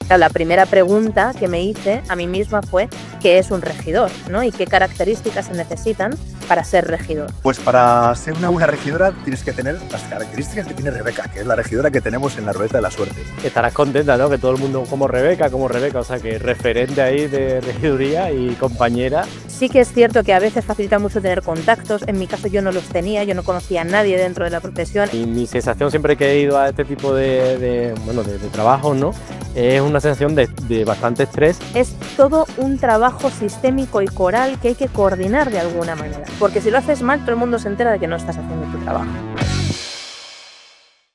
Claro, la primera pregunta que me hice a mí misma fue ¿qué es un regidor, ¿no? Y qué características se necesitan para ser regidor. Pues para ser una buena regidora tienes que tener las características que tiene Rebeca, que es la regidora que tenemos en la Ruleta de la Suerte. Estarás contenta, ¿no? Que todo el mundo como Rebeca, o sea, que referente ahí de regiduría y compañera. Sí que es cierto que a veces facilita mucho tener contactos, en mi caso yo no los tenía, yo no conocía a nadie dentro de la profesión. Y mi sensación siempre que he ido a este tipo de trabajo, ¿no? Es una sensación de bastante estrés. Es todo un trabajo sistémico y coral que hay que coordinar de alguna manera, porque si lo haces mal todo el mundo se entera de que no estás haciendo tu trabajo.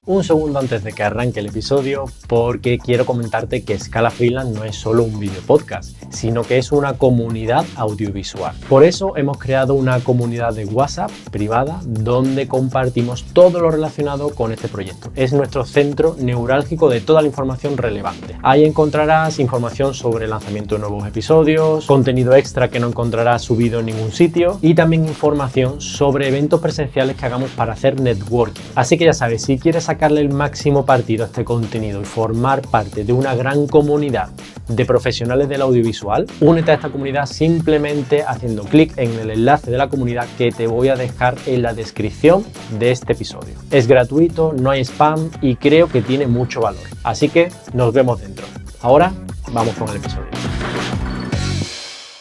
Un segundo antes de que arranque el episodio, porque quiero comentarte que Scala Freelance no es solo un video podcast, sino que es una comunidad audiovisual. Por eso hemos creado una comunidad de WhatsApp privada donde compartimos todo lo relacionado con este proyecto. Es nuestro centro neurálgico de toda la información relevante. Ahí encontrarás información sobre el lanzamiento de nuevos episodios, contenido extra que no encontrarás subido en ningún sitio y también información sobre eventos presenciales que hagamos para hacer networking. Así que ya sabes, si quieres sacarle el máximo partido a este contenido y formar parte de una gran comunidad de profesionales del audiovisual, únete a esta comunidad simplemente haciendo clic en el enlace de la comunidad que te voy a dejar en la descripción de este episodio. Es gratuito, no hay spam y creo que tiene mucho valor. Así que nos vemos dentro. Ahora vamos con el episodio.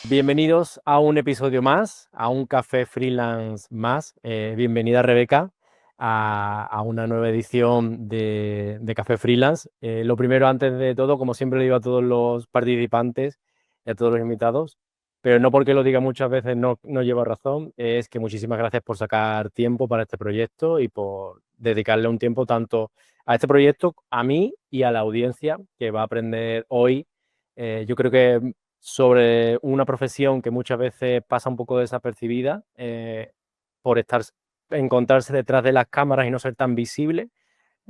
Bienvenidos a un episodio más, a un Café Freelance más. Bienvenida Rebeca a una nueva edición de Café Freelance. Lo primero, antes de todo, como siempre le digo a todos los participantes y a todos los invitados, pero no porque lo diga muchas veces no llevo razón, es que muchísimas gracias por sacar tiempo para este proyecto y por dedicarle un tiempo tanto a este proyecto, a mí y a la audiencia que va a aprender hoy. Yo creo que sobre una profesión que muchas veces pasa un poco desapercibida por encontrarse detrás de las cámaras y no ser tan visible,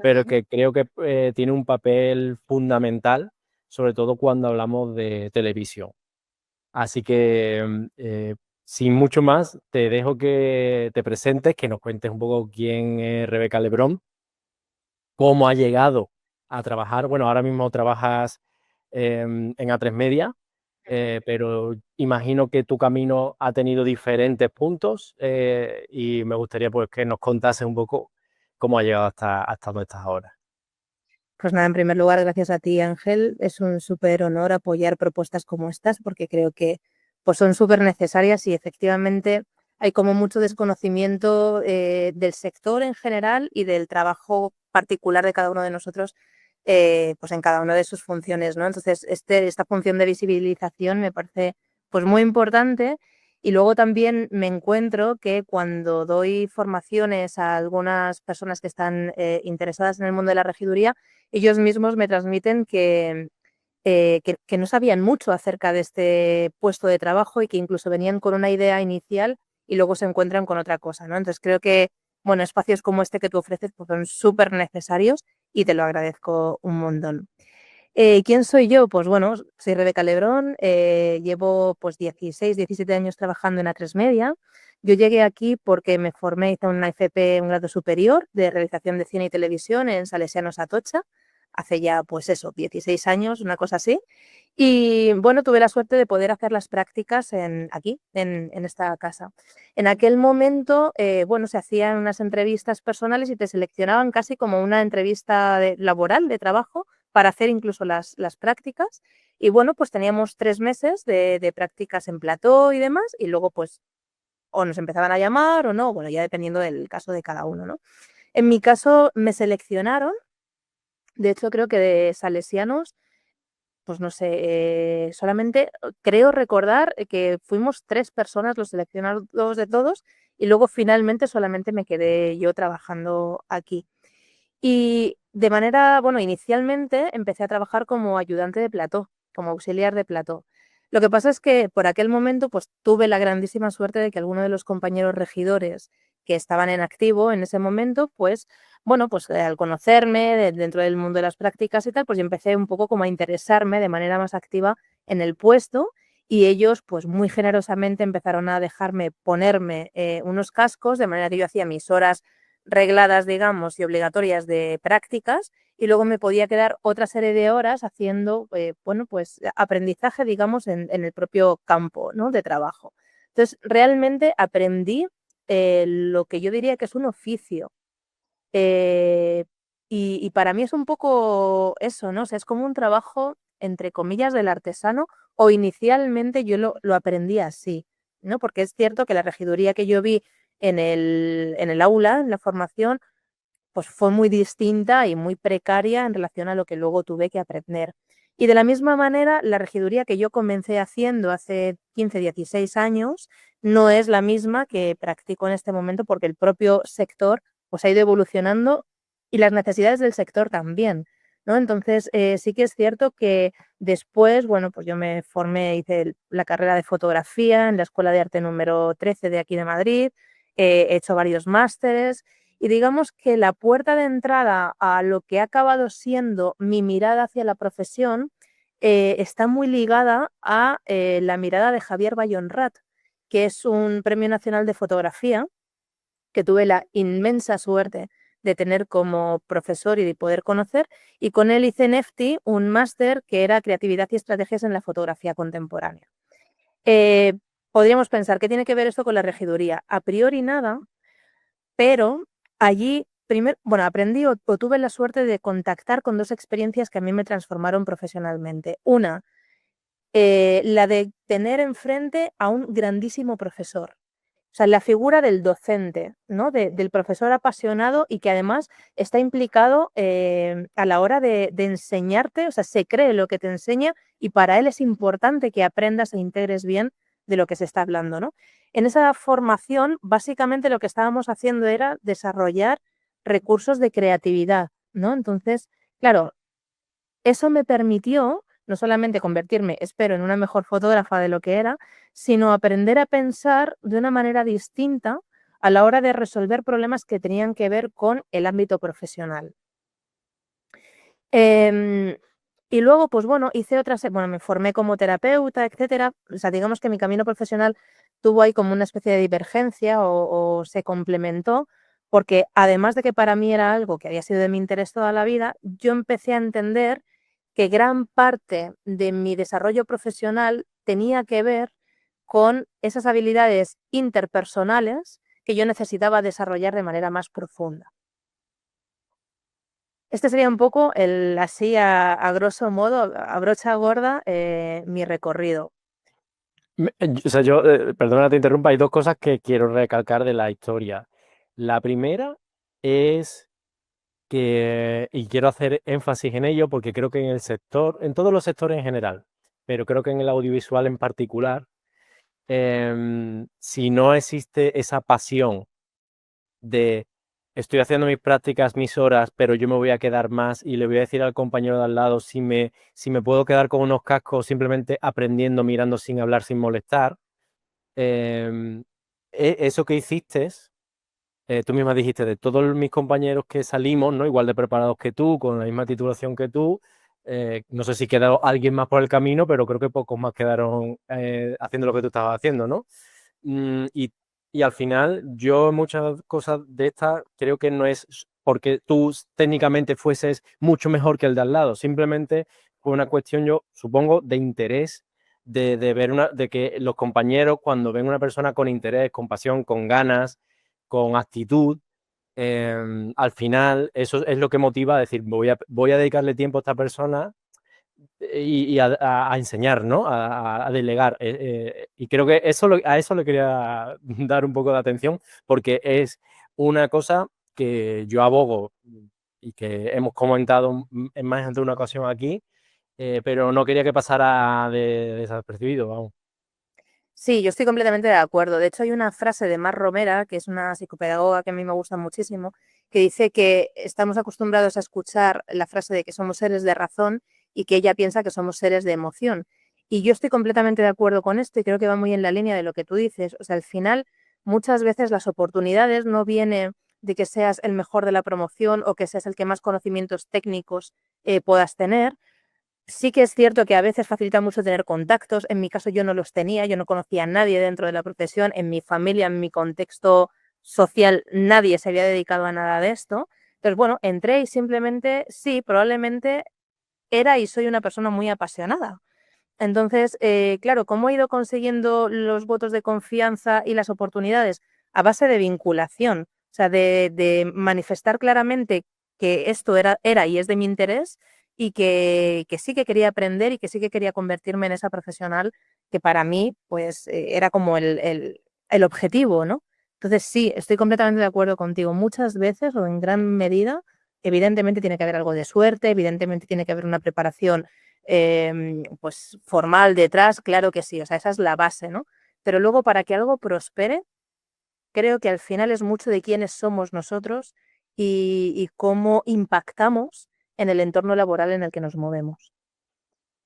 pero que creo que tiene un papel fundamental, sobre todo cuando hablamos de televisión. Así que, sin mucho más, te dejo que te presentes, que nos cuentes un poco quién es Rebeca Lebrón, cómo ha llegado a trabajar. Bueno, ahora mismo trabajas en A3 Media, pero imagino que tu camino ha tenido diferentes puntos y me gustaría pues que nos contases un poco cómo ha llegado hasta donde estás ahora. Pues nada, en primer lugar, gracias a ti, Ángel. Es un súper honor apoyar propuestas como estas porque creo que pues, son súper necesarias y efectivamente hay como mucho desconocimiento del sector en general y del trabajo particular de cada uno de nosotros pues en cada una de sus funciones, ¿no? Entonces, esta función de visibilización me parece pues muy importante. Y luego también me encuentro que cuando doy formaciones a algunas personas que están interesadas en el mundo de la regiduría, ellos mismos me transmiten que no sabían mucho acerca de este puesto de trabajo y que incluso venían con una idea inicial y luego se encuentran con otra cosa, ¿no? Entonces creo que, bueno, espacios como este que tú ofreces pues, son súper necesarios y te lo agradezco un montón. ¿Quién soy yo? Pues bueno, soy Rebeca Lebrón, llevo pues 16, 17 años trabajando en A3 Media. Yo llegué aquí porque me formé, hice una FP, un grado superior de realización de cine y televisión en Salesianos Atocha, hace ya pues eso, 16 años, una cosa así. Y bueno, tuve la suerte de poder hacer las prácticas aquí, en esta casa. En aquel momento, bueno, se hacían unas entrevistas personales y te seleccionaban casi como una entrevista laboral, de trabajo, para hacer incluso las prácticas. Y bueno, pues teníamos 3 meses de prácticas en plató y demás, y luego pues o nos empezaban a llamar o no, bueno, ya dependiendo del caso de cada uno, ¿no? En mi caso me seleccionaron, de hecho creo que de Salesianos, pues no sé, solamente creo recordar que fuimos 3 personas los seleccionados de todos y luego finalmente solamente me quedé yo trabajando aquí. Y de manera, bueno, inicialmente empecé a trabajar como ayudante de plató, como auxiliar de plató. Lo que pasa es que por aquel momento pues tuve la grandísima suerte de que alguno de los compañeros regidores que estaban en activo en ese momento, pues bueno, pues al conocerme dentro del mundo de las prácticas y tal, pues yo empecé un poco como a interesarme de manera más activa en el puesto y ellos pues muy generosamente empezaron a dejarme ponerme unos cascos de manera que yo hacía mis horas regladas, digamos, y obligatorias de prácticas, y luego me podía quedar otra serie de horas haciendo, bueno, pues aprendizaje, digamos, en el propio campo, ¿no?, de trabajo. Entonces, realmente aprendí lo que yo diría que es un oficio. Eh, y para mí es un poco eso, ¿no? O sea, es como un trabajo, entre comillas, del artesano, o inicialmente yo lo aprendí así, ¿no? Porque es cierto que la regiduría que yo vi en el aula, en la formación, pues fue muy distinta y muy precaria en relación a lo que luego tuve que aprender. Y de la misma manera, la regiduría que yo comencé haciendo hace 15, 16 años no es la misma que practico en este momento, porque el propio sector pues, ha ido evolucionando y las necesidades del sector también, ¿no? Entonces, sí que es cierto que después, bueno, pues yo me formé, hice la carrera de fotografía en la Escuela de Arte número 13 de aquí de Madrid, he hecho varios másteres, y digamos que la puerta de entrada a lo que ha acabado siendo mi mirada hacia la profesión está muy ligada a la mirada de Javier Bayonrat, que es un premio nacional de fotografía que tuve la inmensa suerte de tener como profesor y de poder conocer, y con él hice en EFTI un máster que era Creatividad y Estrategias en la Fotografía Contemporánea. Eh, Podríamos pensar, ¿qué tiene que ver esto con la regiduría? A priori nada, pero allí primero, bueno, aprendí o tuve la suerte de contactar con 2 experiencias que a mí me transformaron profesionalmente. Una, la de tener enfrente a un grandísimo profesor. O sea, la figura del docente, ¿no? Del profesor apasionado y que además está implicado a la hora de enseñarte, o sea, se cree lo que te enseña y para él es importante que aprendas e integres bien de lo que se está hablando, ¿no? En esa formación, básicamente lo que estábamos haciendo era desarrollar recursos de creatividad, ¿no? Entonces, claro, eso me permitió no solamente convertirme, espero, en una mejor fotógrafa de lo que era, sino aprender a pensar de una manera distinta a la hora de resolver problemas que tenían que ver con el ámbito profesional. Em, y luego, pues bueno, hice otras, bueno, me formé como terapeuta, etcétera. O sea, digamos que mi camino profesional tuvo ahí como una especie de divergencia o se complementó, porque además de que para mí era algo que había sido de mi interés toda la vida, yo empecé a entender que gran parte de mi desarrollo profesional tenía que ver con esas habilidades interpersonales que yo necesitaba desarrollar de manera más profunda. Este sería un poco así a grosso modo, a brocha gorda, mi recorrido. O sea, yo, perdona que te interrumpa, hay 2 cosas que quiero recalcar de la historia. La primera es que, y quiero hacer énfasis en ello porque creo que en el sector, en todos los sectores en general, pero creo que en el audiovisual en particular, si no existe esa pasión de estoy haciendo mis prácticas, mis horas, pero yo me voy a quedar más y le voy a decir al compañero de al lado si me puedo quedar con unos cascos simplemente aprendiendo, mirando sin hablar, sin molestar. Em, Eso que hiciste, tú misma dijiste, de todos mis compañeros que salimos, ¿no? Igual de preparados que tú, con la misma titulación que tú, no sé si quedó alguien más por el camino, pero creo que pocos más quedaron haciendo lo que tú estabas haciendo, ¿no? Mm, y, y al final, yo muchas cosas de estas creo que no es porque tú técnicamente fueses mucho mejor que el de al lado, simplemente fue una cuestión, yo supongo, de interés, de ver de que los compañeros, cuando ven una persona con interés, con pasión, con ganas, con actitud, al final eso es lo que motiva a decir, voy a dedicarle tiempo a esta persona y a enseñar, ¿no? A delegar. Y creo que a eso le quería dar un poco de atención, porque es una cosa que yo abogo y que hemos comentado en más de una ocasión aquí, pero no quería que pasara desapercibido, vamos. Sí, yo estoy completamente de acuerdo. De hecho, hay una frase de Mar Romera, que es una psicopedagoga que a mí me gusta muchísimo, que dice que estamos acostumbrados a escuchar la frase de que somos seres de razón y que ella piensa que somos seres de emoción. Y yo estoy completamente de acuerdo con esto y creo que va muy en la línea de lo que tú dices. O sea, al final, muchas veces las oportunidades no vienen de que seas el mejor de la promoción o que seas el que más conocimientos técnicos puedas tener. Sí que es cierto que a veces facilita mucho tener contactos. En mi caso yo no los tenía, yo no conocía a nadie dentro de la profesión, en mi familia, en mi contexto social nadie se había dedicado a nada de esto. Entonces, bueno, entré y simplemente, sí, probablemente era y soy una persona muy apasionada. Entonces, claro, ¿cómo he ido consiguiendo los votos de confianza y las oportunidades? A base de vinculación, o sea, de manifestar claramente que esto era y es de mi interés y que sí que quería aprender y que sí que quería convertirme en esa profesional que para mí, pues, era como el objetivo, ¿no? Entonces, sí, estoy completamente de acuerdo contigo. Muchas veces o en gran medida, evidentemente tiene que haber algo de suerte, evidentemente tiene que haber una preparación pues formal detrás, claro que sí, o sea, esa es la base, ¿no? Pero luego para que algo prospere, creo que al final es mucho de quiénes somos nosotros y cómo impactamos en el entorno laboral en el que nos movemos.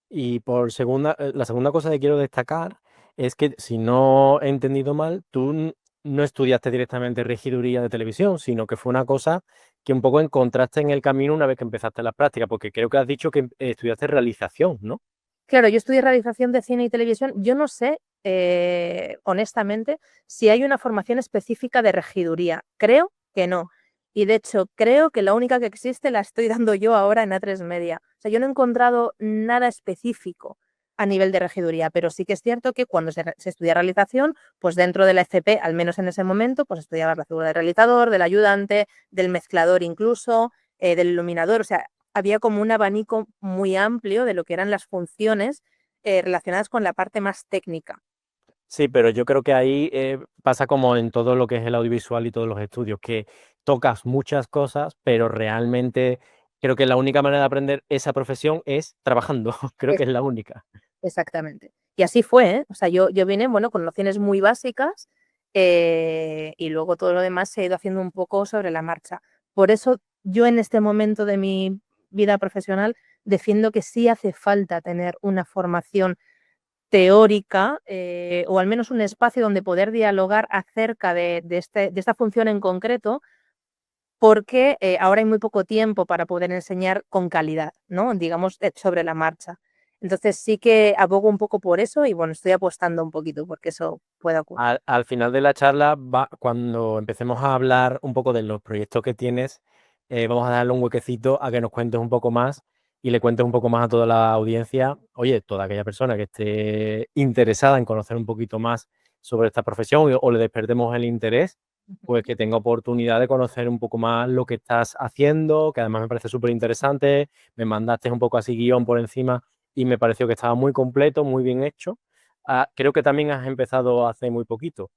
Y la segunda cosa que quiero destacar es que, si no he entendido mal, tú no estudiaste directamente regiduría de televisión, sino que fue una cosa que un poco encontraste en el camino una vez que empezaste la práctica, porque creo que has dicho que estudiaste realización, ¿no? Claro, yo estudié realización de cine y televisión. Yo no sé, honestamente, si hay una formación específica de regiduría. Creo que no. Y de hecho, creo que la única que existe la estoy dando yo ahora en A3 Media. O sea, yo no he encontrado nada específico a nivel de regiduría, pero sí que es cierto que cuando se estudia realización, pues dentro de la FP, al menos en ese momento, pues estudiabas la figura del realizador, del ayudante, del mezclador incluso, del iluminador. O sea, había como un abanico muy amplio de lo que eran las funciones relacionadas con la parte más técnica. Sí, pero yo creo que ahí pasa como en todo lo que es el audiovisual y todos los estudios, que tocas muchas cosas, pero realmente creo que la única manera de aprender esa profesión es trabajando. Creo Es- que es la única. Exactamente. Y así fue, ¿eh? O sea, yo vine, bueno, con nociones muy básicas y luego todo lo demás se ha ido haciendo un poco sobre la marcha. Por eso yo en este momento de mi vida profesional defiendo que sí hace falta tener una formación teórica o al menos un espacio donde poder dialogar acerca de esta función en concreto, porque ahora hay muy poco tiempo para poder enseñar con calidad, ¿no? Digamos, sobre la marcha. Entonces sí que abogo un poco por eso y bueno, estoy apostando un poquito porque eso pueda ocurrir. Al final de la charla, cuando empecemos a hablar un poco de los proyectos que tienes, vamos a darle un huequecito a que nos cuentes un poco más y le cuentes un poco más a toda la audiencia, oye, toda aquella persona que esté interesada en conocer un poquito más sobre esta profesión o le despertemos el interés, pues que tenga oportunidad de conocer un poco más lo que estás haciendo, que además me parece súper interesante. Me mandaste un poco así guión por encima y me pareció que estaba muy completo, muy bien hecho. Creo que también has empezado hace muy poquito.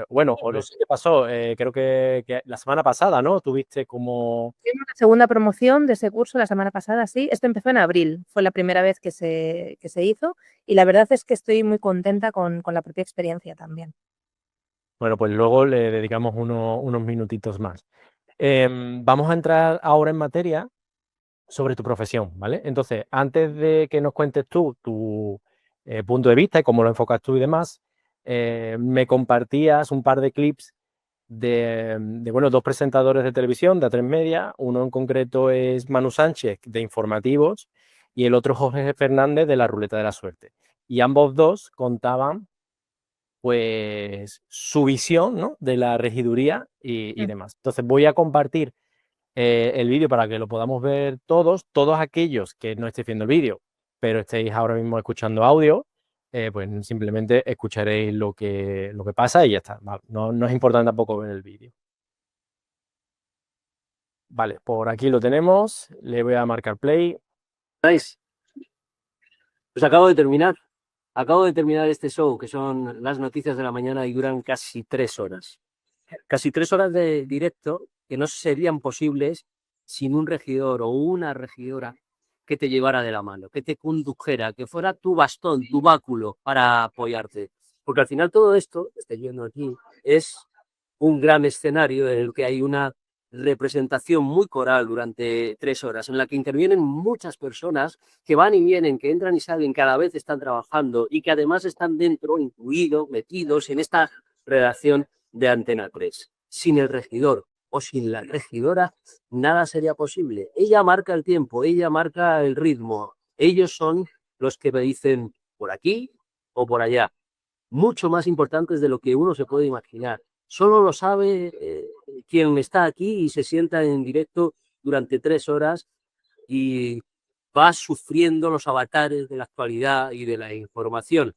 Bueno, o no sé qué pasó, creo que la semana pasada, ¿no? Tuviste como... Tengo la segunda promoción de ese curso la semana pasada, sí. Esto empezó en abril, fue la primera vez que se hizo y la verdad es que estoy muy contenta con la propia experiencia también. Bueno, pues luego le dedicamos unos minutitos más. Vamos a entrar ahora en materia sobre tu profesión, ¿vale? Entonces, antes de que nos cuentes tú tu punto de vista y cómo lo enfocas tú y demás, me compartías un par de clips bueno, dos presentadores de televisión de A3 Media. Uno en concreto es Manu Sánchez, de Informativos, y el otro Jorge Fernández, de La Ruleta de la Suerte. Y ambos dos contaban, pues, su visión, ¿no?, de la regiduría y Mm. demás. Entonces voy a compartir el vídeo para que lo podamos ver todos aquellos que no estéis viendo el vídeo, pero estéis ahora mismo escuchando audio, pues simplemente escucharéis lo que pasa y ya está. Vale, no es importante tampoco ver el vídeo. Vale, por aquí lo tenemos. Le voy a marcar play. Nice. Pues acabo de terminar este show, que son las noticias de la mañana y duran casi 3 horas. Casi 3 horas de directo que no serían posibles sin un regidor o una regidora que te llevara de la mano, que te condujera, que fuera tu bastón, tu báculo para apoyarte. Porque al final todo esto, que estoy viendo aquí, es un gran escenario en el que hay una representación muy coral durante 3 horas, en la que intervienen muchas personas que van y vienen, que entran y salen, cada vez están trabajando y que además están dentro, incluidos, metidos en esta redacción de Antena 3. Sin el regidor o sin la regidora, nada sería posible. Ella marca el tiempo, ella marca el ritmo. Ellos son los que me dicen por aquí o por allá. Mucho más importantes de lo que uno se puede imaginar. Solo lo sabe quien está aquí y se sienta en directo durante 3 horas y va sufriendo los avatares de la actualidad y de la información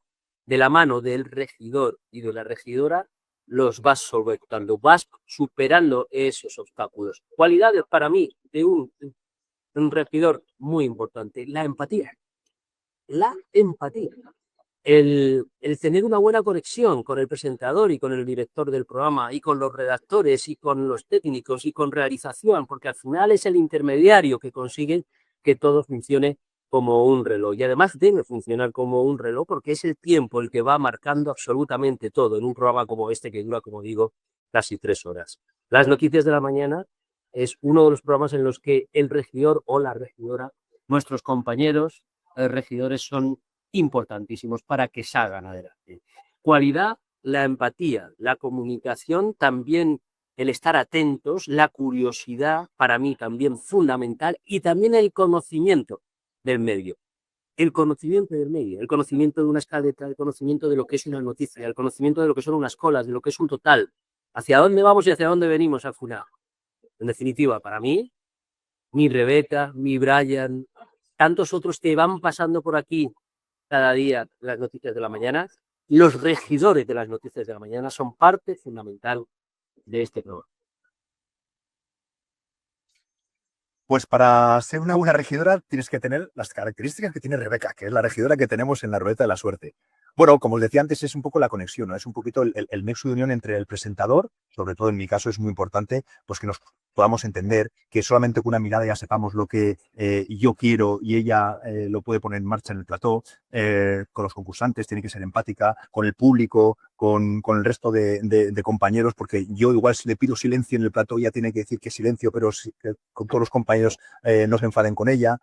de la mano del regidor y de la regidora, los vas solventando, vas superando esos obstáculos. Cualidades para mí de un regidor muy importante, la empatía. La empatía. El tener una buena conexión con el presentador y con el director del programa y con los redactores y con los técnicos y con realización, porque al final es el intermediario que consigue que todo funcione como un reloj. Y además debe funcionar como un reloj porque es el tiempo el que va marcando absolutamente todo en un programa como este que dura, como digo, casi 3 horas. Las noticias de la mañana es uno de los programas en los que el regidor o la regidora, nuestros compañeros regidores, son importantísimos para que salgan adelante. Cualidad, la empatía, la comunicación, también el estar atentos, la curiosidad, para mí también fundamental, y también el conocimiento del medio. El conocimiento del medio, el conocimiento de una escaleta, el conocimiento de lo que es una noticia, el conocimiento de lo que son unas colas, de lo que es un total, hacia dónde vamos y hacia dónde venimos al final. En definitiva, para mí, mi Rebeca, mi Brian, tantos otros que van pasando por aquí cada día las noticias de la mañana, los regidores de las noticias de la mañana son parte fundamental de este programa. Pues para ser una buena regidora tienes que tener las características que tiene Rebeca, que es la regidora que tenemos en la ruleta de la suerte. Bueno, como os decía antes, es un poco la conexión, ¿no? Es un poquito el nexo de unión entre el presentador, sobre todo en mi caso es muy importante, pues que nos podamos entender, que solamente con una mirada ya sepamos lo que yo quiero y ella lo puede poner en marcha en el plató. Con los concursantes tiene que ser empática, con el público, con el resto de compañeros, porque yo igual si le pido silencio en el plató, ella tiene que decir que silencio, pero con todos los compañeros no se enfaden con ella.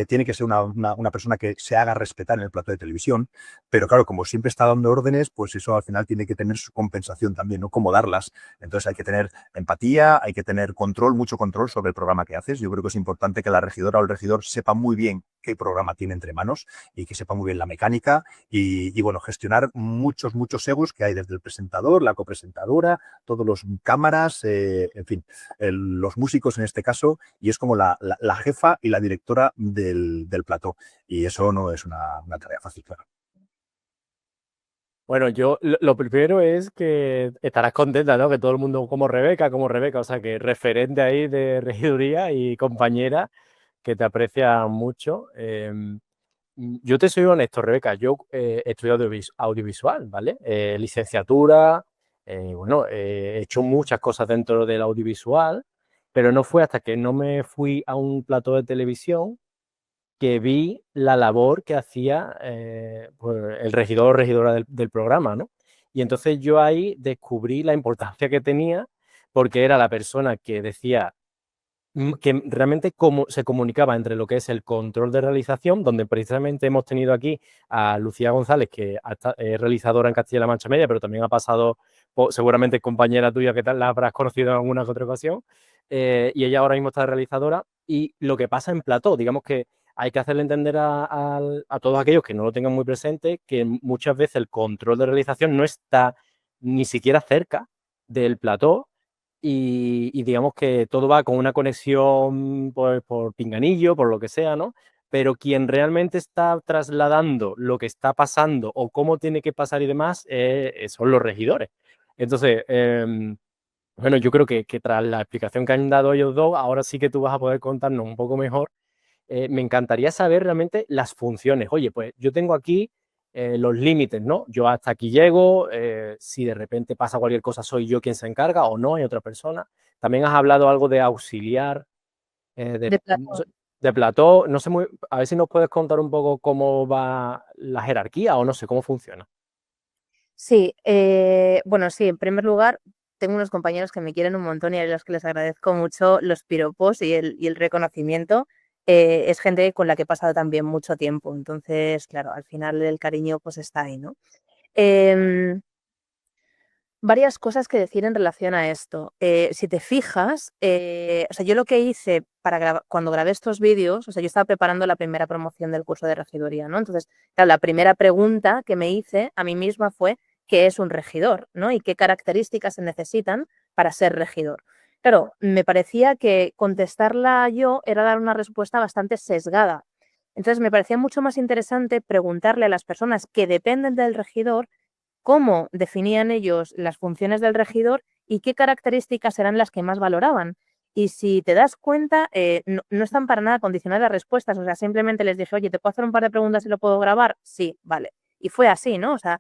Tiene que ser una persona que se haga respetar en el plató de televisión, pero claro, como siempre está dando órdenes, pues eso al final tiene que tener su compensación también, ¿no? Cómo darlas. Entonces hay que tener empatía, hay que tener control, mucho control sobre el programa que haces. Yo creo que es importante que la regidora o el regidor sepa muy bien qué programa tiene entre manos y que sepa muy bien la mecánica y bueno, gestionar muchos egos que hay desde el presentador, la copresentadora, todos los cámaras, en fin, los músicos en este caso, y es como la jefa y la directora del plató. Y eso no es una tarea fácil, claro. Bueno, yo lo primero es que estarás contenta, ¿no? Que todo el mundo como Rebeca, o sea, que referente ahí de regiduría y compañera que te aprecia mucho. Yo te soy honesto, Rebeca, yo he estudiado audiovisual, ¿vale? Licenciatura, bueno, he hecho muchas cosas dentro del audiovisual, pero no fue hasta que no me fui a un plató de televisión que vi la labor que hacía pues, el regidor o regidora del programa, ¿no? Y entonces yo ahí descubrí la importancia que tenía porque era la persona que decía que realmente se comunicaba entre lo que es el control de realización, donde precisamente hemos tenido aquí a Lucía González, que es realizadora en Castilla-La Mancha Media, pero también ha pasado, seguramente compañera tuya que la habrás conocido en alguna que otra ocasión, y ella ahora mismo está de realizadora, y lo que pasa en plató, digamos que hay que hacerle entender a todos aquellos que no lo tengan muy presente que muchas veces el control de realización no está ni siquiera cerca del plató y digamos que todo va con una conexión pues, por pinganillo, por lo que sea, ¿no? Pero quien realmente está trasladando lo que está pasando o cómo tiene que pasar y demás son los regidores. Entonces, bueno, yo creo que tras la explicación que han dado ellos dos, ahora sí que tú vas a poder contarnos un poco mejor. Me encantaría saber realmente las funciones. Oye, pues yo tengo aquí los límites, ¿no? Yo hasta aquí llego, si de repente pasa cualquier cosa, soy yo quien se encarga o no, hay otra persona. También has hablado algo de auxiliar, De no plató. sé, de plató, no sé a ver si nos puedes contar un poco cómo va la jerarquía o no sé cómo funciona. Sí, bueno, sí, en primer lugar, tengo unos compañeros que me quieren un montón y a los que les agradezco mucho los piropos y el reconocimiento. Es gente con la que he pasado también mucho tiempo, entonces, claro, al final el cariño pues está ahí, ¿no? Em, Varias cosas que decir en relación a esto. Si te fijas, o sea, yo lo que hice cuando grabé estos vídeos, o sea, yo estaba preparando la primera promoción del curso de regiduría, ¿no? Entonces, claro, la primera pregunta que me hice a mí misma fue qué es un regidor, ¿no? Y qué características se necesitan para ser regidor. Claro, me parecía que contestarla yo era dar una respuesta bastante sesgada. Entonces, me parecía mucho más interesante preguntarle a las personas que dependen del regidor cómo definían ellos las funciones del regidor y qué características eran las que más valoraban. Y si te das cuenta, no están para nada condicionadas las respuestas. O sea, simplemente les dije, oye, ¿te puedo hacer un par de preguntas y lo puedo grabar? Sí, vale. Y fue así, ¿no? O sea,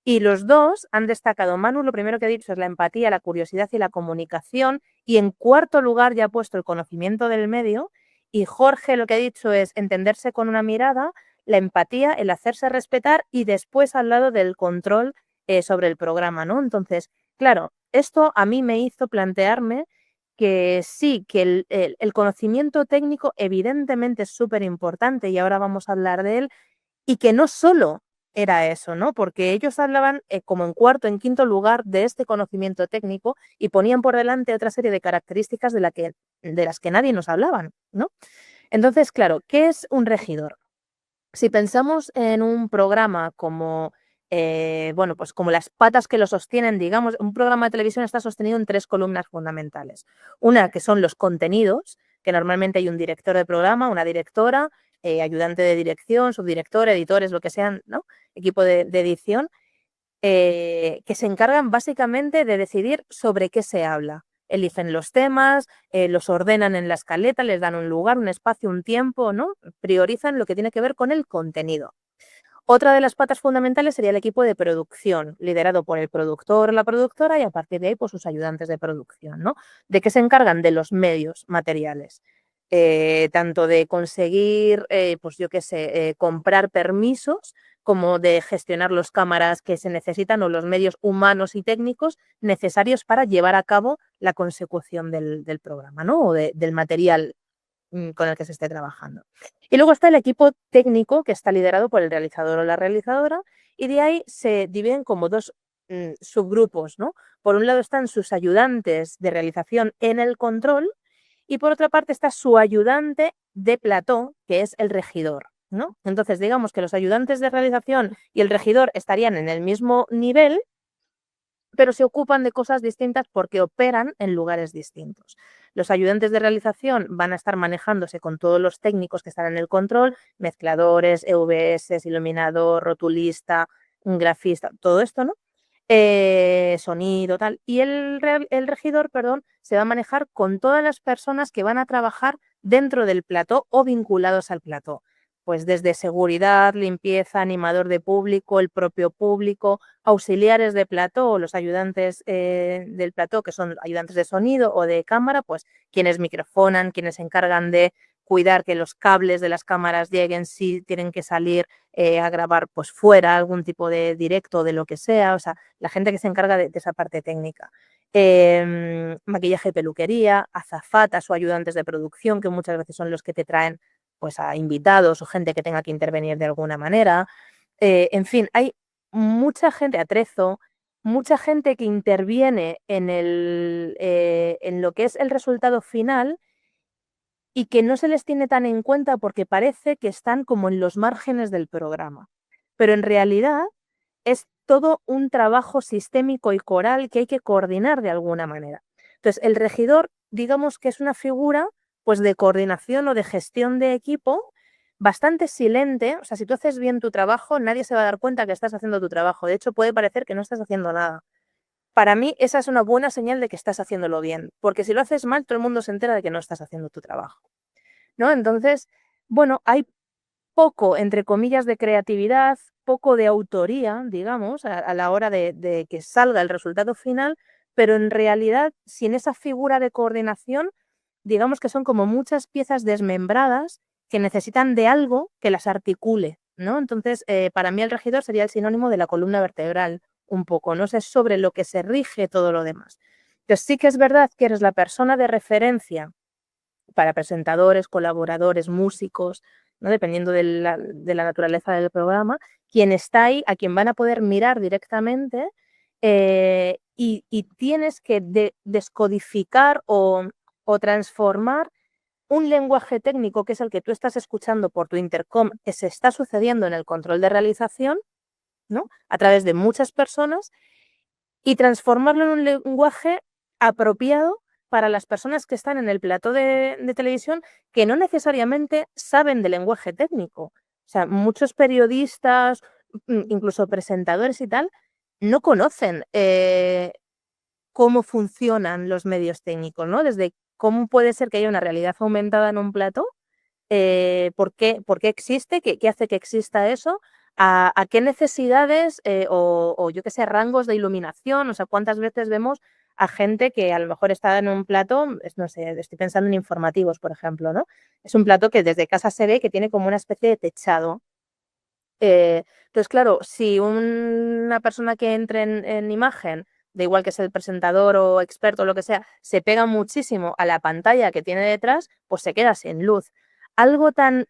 y los dos han destacado. Manu, lo primero que ha dicho es la empatía, la curiosidad y la comunicación. Y en cuarto lugar ya ha puesto el conocimiento del medio. Y Jorge lo que ha dicho es entenderse con una mirada, la empatía, el hacerse respetar y después al lado del control sobre el programa, ¿no? Entonces, claro, esto a mí me hizo plantearme que sí, que el conocimiento técnico evidentemente es súper importante y ahora vamos a hablar de él, y que no solo era eso, ¿no? Porque ellos hablaban como en cuarto, en quinto lugar de este conocimiento técnico y ponían por delante otra serie de características de las que nadie nos hablaban, ¿no? Entonces, claro, ¿qué es un regidor? Si pensamos en un programa como, bueno, pues como las patas que lo sostienen, digamos, un programa de televisión está sostenido en 3 columnas fundamentales. Una que son los contenidos, que normalmente hay un director de programa, una directora, ayudante de dirección, subdirector, editores, lo que sean, ¿no? Equipo de edición, que se encargan básicamente de decidir sobre qué se habla. Eligen los temas, los ordenan en la escaleta, les dan un lugar, un espacio, un tiempo, ¿no? Priorizan lo que tiene que ver con el contenido. Otra de las patas fundamentales sería el equipo de producción, liderado por el productor o la productora y a partir de ahí pues, sus ayudantes de producción, ¿no? ¿De qué se encargan? De los medios materiales. Tanto de conseguir, pues yo qué sé, comprar permisos, como de gestionar las cámaras que se necesitan o los medios humanos y técnicos necesarios para llevar a cabo la consecución del programa, ¿no? O del material con el que se esté trabajando. Y luego está el equipo técnico que está liderado por el realizador o la realizadora y de ahí se dividen como dos subgrupos, ¿no? Por un lado están sus ayudantes de realización en el control y por otra parte está su ayudante de plató, que es el regidor, ¿no? Entonces, digamos que los ayudantes de realización y el regidor estarían en el mismo nivel, pero se ocupan de cosas distintas porque operan en lugares distintos. Los ayudantes de realización van a estar manejándose con todos los técnicos que están en el control, mezcladores, EVS, iluminador, rotulista, un grafista, todo esto, ¿no? Sonido, tal. Y el regidor, perdón, se va a manejar con todas las personas que van a trabajar dentro del plató o vinculados al plató. Pues desde seguridad, limpieza, animador de público, el propio público, auxiliares de plató o los ayudantes del plató, que son ayudantes de sonido o de cámara, pues quienes microfonan, quienes se encargan de cuidar que los cables de las cámaras lleguen si tienen que salir a grabar pues fuera, algún tipo de directo de lo que sea, o sea, la gente que se encarga de esa parte técnica. Maquillaje y peluquería, azafatas o ayudantes de producción, que muchas veces son los que te traen pues a invitados o gente que tenga que intervenir de alguna manera. En fin, hay mucha gente, atrezo, mucha gente que interviene en lo que es el resultado final y que no se les tiene tan en cuenta porque parece que están como en los márgenes del programa. Pero en realidad es todo un trabajo sistémico y coral que hay que coordinar de alguna manera. Entonces, el regidor, digamos que es una figura pues de coordinación o de gestión de equipo bastante silente. O sea, si tú haces bien tu trabajo, nadie se va a dar cuenta que estás haciendo tu trabajo. De hecho, puede parecer que no estás haciendo nada. Para mí, esa es una buena señal de que estás haciéndolo bien, porque si lo haces mal, todo el mundo se entera de que no estás haciendo tu trabajo, ¿no? Entonces, bueno, hay poco, entre comillas, de creatividad, poco de autoría, digamos, a la hora de que salga el resultado final, pero en realidad, sin esa figura de coordinación, digamos que son como muchas piezas desmembradas que necesitan de algo que las articule, ¿no? Entonces, para mí el regidor sería el sinónimo de la columna vertebral, un poco, ¿no? Es sobre lo que se rige todo lo demás. Entonces, sí que es verdad que eres la persona de referencia para presentadores, colaboradores, músicos, ¿no? Dependiendo de la naturaleza del programa, quien está ahí, a quien van a poder mirar directamente y tienes que descodificar o transformar un lenguaje técnico que es el que tú estás escuchando por tu intercom, que se está sucediendo en el control de realización, ¿no? A través de muchas personas y transformarlo en un lenguaje apropiado para las personas que están en el plató de televisión que no necesariamente saben de lenguaje técnico. O sea, muchos periodistas, incluso presentadores y tal, no conocen cómo funcionan los medios técnicos, ¿no? Desde cómo puede ser que haya una realidad aumentada en un plató, por qué existe, qué hace que exista eso, a qué necesidades o yo qué sé, rangos de iluminación, o sea, cuántas veces vemos a gente que a lo mejor está en un plató, no sé, estoy pensando en informativos, por ejemplo, ¿no? Es un plató que desde casa se ve que tiene como una especie de techado. Entonces, claro, si una persona que entre en imagen, da igual que sea el presentador o experto o lo que sea, se pega muchísimo a la pantalla que tiene detrás, pues se queda sin luz. Algo tan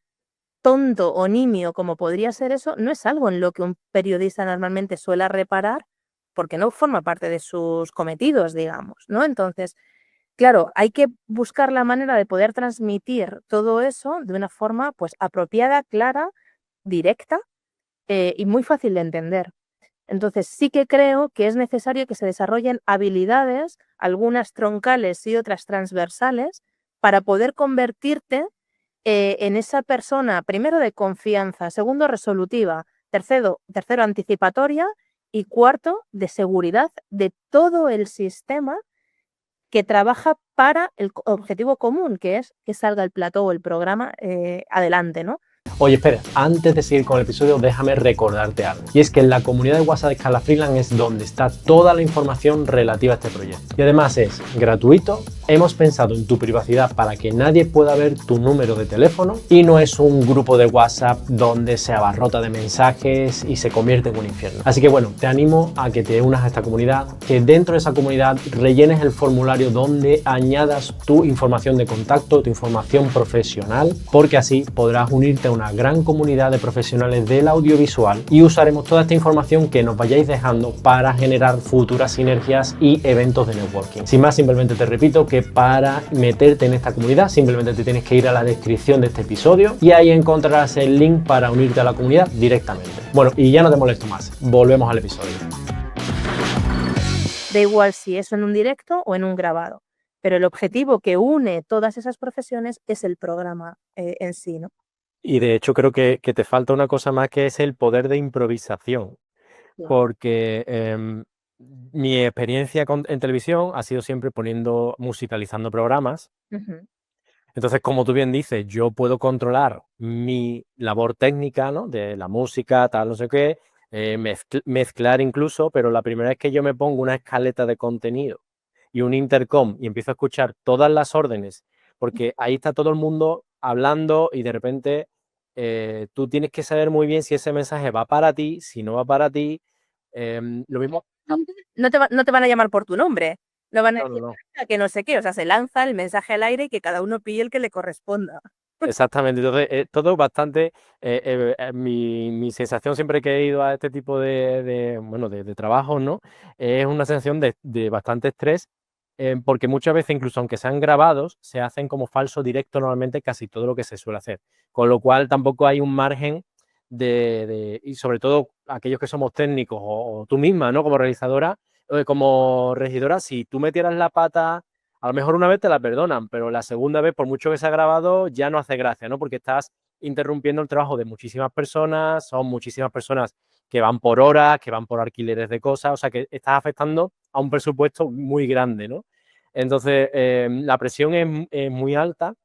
tonto o nimio como podría ser eso, no es algo en lo que un periodista normalmente suele reparar porque no forma parte de sus cometidos, digamos, ¿no? Entonces, claro, hay que buscar la manera de poder transmitir todo eso de una forma, pues, apropiada, clara, directa, y muy fácil de entender. Entonces, sí que creo que es necesario que se desarrollen habilidades, algunas troncales y otras transversales, para poder convertirte en esa persona, primero de confianza, segundo resolutiva, tercero anticipatoria y cuarto de seguridad de todo el sistema que trabaja para el objetivo común, que es que salga el plató o el programa adelante, ¿no? Oye, espera, antes de seguir con el episodio, déjame recordarte algo. Y es que en la comunidad de WhatsApp de Escala Freelance es donde está toda la información relativa a este proyecto. Y además es gratuito, hemos pensado en tu privacidad para que nadie pueda ver tu número de teléfono y no es un grupo de WhatsApp donde se abarrota de mensajes y se convierte en un infierno. Así que bueno, te animo a que te unas a esta comunidad, que dentro de esa comunidad rellenes el formulario donde añadas tu información de contacto, tu información profesional, porque así podrás unirte a una gran comunidad de profesionales del audiovisual y usaremos toda esta información que nos vayáis dejando para generar futuras sinergias y eventos de networking. Sin más, simplemente te repito que para meterte en esta comunidad simplemente te tienes que ir a la descripción de este episodio y ahí encontrarás el link para unirte a la comunidad directamente. Bueno, y ya no te molesto más, volvemos al episodio. Da igual si es en un directo o en un grabado, pero el objetivo que une todas esas profesiones es el programa en sí, ¿no? Y de hecho creo que te falta una cosa más que es el poder de improvisación, Sí. porque mi experiencia en televisión ha sido siempre musicalizando programas. Ujú. Entonces, como tú bien dices, yo puedo controlar mi labor técnica, ¿no? De la música, tal, no sé qué, mezclar incluso, pero la primera vez que yo me pongo una escaleta de contenido y un intercom y empiezo a escuchar todas las órdenes, porque ahí está todo el mundo hablando y de repente tú tienes que saber muy bien si ese mensaje va para ti, si no va para ti. Lo mismo. No te van a llamar por tu nombre, no van a No, no, decir no. que no sé qué, o sea, se lanza el mensaje al aire y que cada uno pille el que le corresponda. Exactamente, entonces todo bastante, mi sensación siempre que he ido a este tipo de trabajos, ¿no? Es una sensación de bastante estrés, porque muchas veces, incluso aunque sean grabados, se hacen como falso directo normalmente casi todo lo que se suele hacer, con lo cual tampoco hay un margen y sobre todo aquellos que somos técnicos o tú misma, ¿no? Como realizadora, como regidora, si tú metieras la pata. A lo mejor una vez te la perdonan, pero la segunda vez, por mucho que se ha grabado, ya no hace gracia, ¿no? Porque estás interrumpiendo el trabajo de muchísimas personas, son muchísimas personas que van por horas, que van por alquileres de cosas, o sea que estás afectando a un presupuesto muy grande, ¿no? Entonces, la presión es muy alta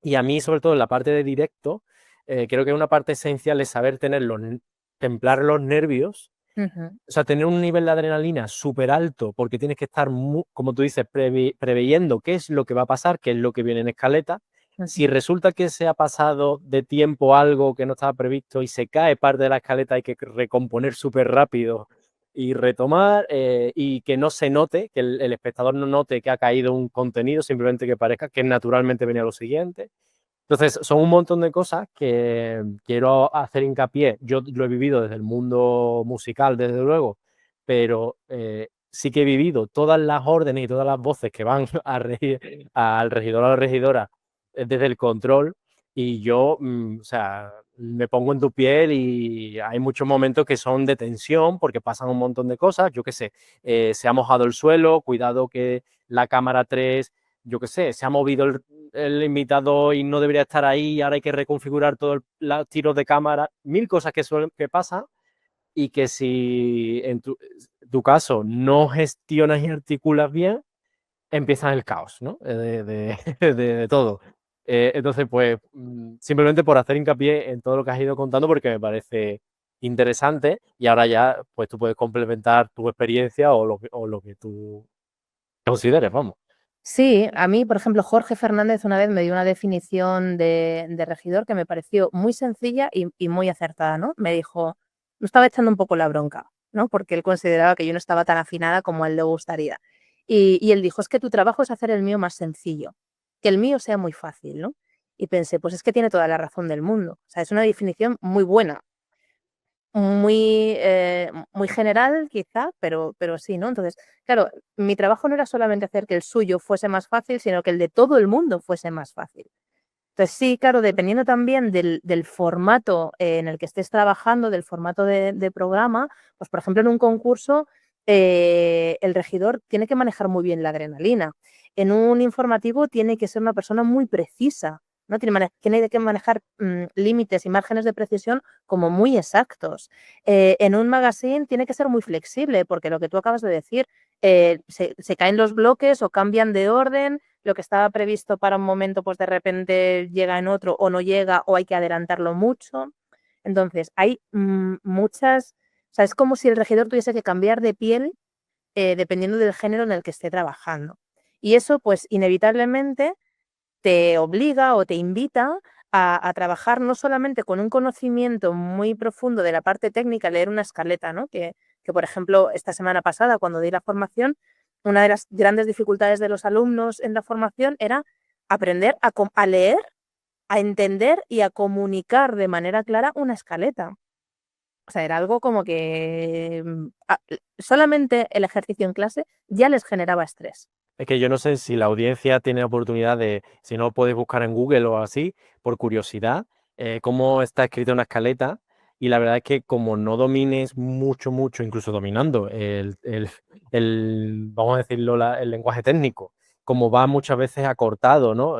y a mí, sobre todo en la parte de directo, creo que una parte esencial es saber templar los nervios. Ujú. O sea, tener un nivel de adrenalina súper alto porque tienes que estar, como tú dices, preveyendo qué es lo que va a pasar, qué es lo que viene en escaleta. Si Ujú. resulta que se ha pasado de tiempo algo que no estaba previsto y se cae parte de la escaleta, hay que recomponer súper rápido y retomar y que no se note, que el espectador no note que ha caído un contenido, simplemente que parezca que naturalmente venía lo siguiente. Entonces, son un montón de cosas que quiero hacer hincapié. Yo lo he vivido desde el mundo musical, desde luego, pero sí que he vivido todas las órdenes y todas las voces que van al regidor o a la regidora desde el control. Y yo, o sea, me pongo en tu piel y hay muchos momentos que son de tensión porque pasan un montón de cosas. Yo qué sé, se ha mojado el suelo, cuidado que la cámara 3, yo qué sé, se ha movido el invitado y no debería estar ahí, ahora hay que reconfigurar todos los tiros de cámara, mil cosas que pasan y que si en tu caso no gestionas y articulas bien, empieza el caos, ¿no? De todo. Entonces, pues, simplemente por hacer hincapié en todo lo que has ido contando, porque me parece interesante y ahora ya, pues, tú puedes complementar tu experiencia o lo que tú consideres, vamos. Sí, a mí, por ejemplo, Jorge Fernández una vez me dio una definición de regidor que me pareció muy sencilla y muy acertada, ¿no? Me dijo, me estaba echando un poco la bronca, ¿no? Porque él consideraba que yo no estaba tan afinada como a él le gustaría. Y él dijo, es que tu trabajo es hacer el mío más sencillo, que el mío sea muy fácil, ¿no? Y pensé, pues es que tiene toda la razón del mundo. O sea, es una definición muy buena, muy general quizá, pero sí, ¿no? Entonces, claro, mi trabajo no era solamente hacer que el suyo fuese más fácil, sino que el de todo el mundo fuese más fácil. Entonces, sí, claro, dependiendo también del formato en el que estés trabajando, del formato de programa, pues por ejemplo, en un concurso, el regidor tiene que manejar muy bien la adrenalina. En un informativo tiene que ser una persona muy precisa, ¿no? Tiene que manejar límites y márgenes de precisión como muy exactos. En un magazine tiene que ser muy flexible, porque lo que tú acabas de decir, se caen los bloques o cambian de orden, lo que estaba previsto para un momento, pues de repente llega en otro o no llega o hay que adelantarlo mucho. Entonces, hay muchas, o sea, es como si el regidor tuviese que cambiar de piel dependiendo del género en el que esté trabajando. Y eso, pues, inevitablemente te obliga o te invita a trabajar no solamente con un conocimiento muy profundo de la parte técnica, leer una escaleta, ¿no? Que, por ejemplo, esta semana pasada, cuando di la formación, una de las grandes dificultades de los alumnos en la formación era aprender a leer, a entender y a comunicar de manera clara una escaleta. O sea, era algo como que solamente el ejercicio en clase ya les generaba estrés. Es que yo no sé si la audiencia tiene oportunidad de, si no podéis buscar en Google o así, por curiosidad, cómo está escrita una escaleta. Y la verdad es que como no domines mucho, incluso dominando vamos a decirlo, el lenguaje técnico, como va muchas veces acortado, ¿no?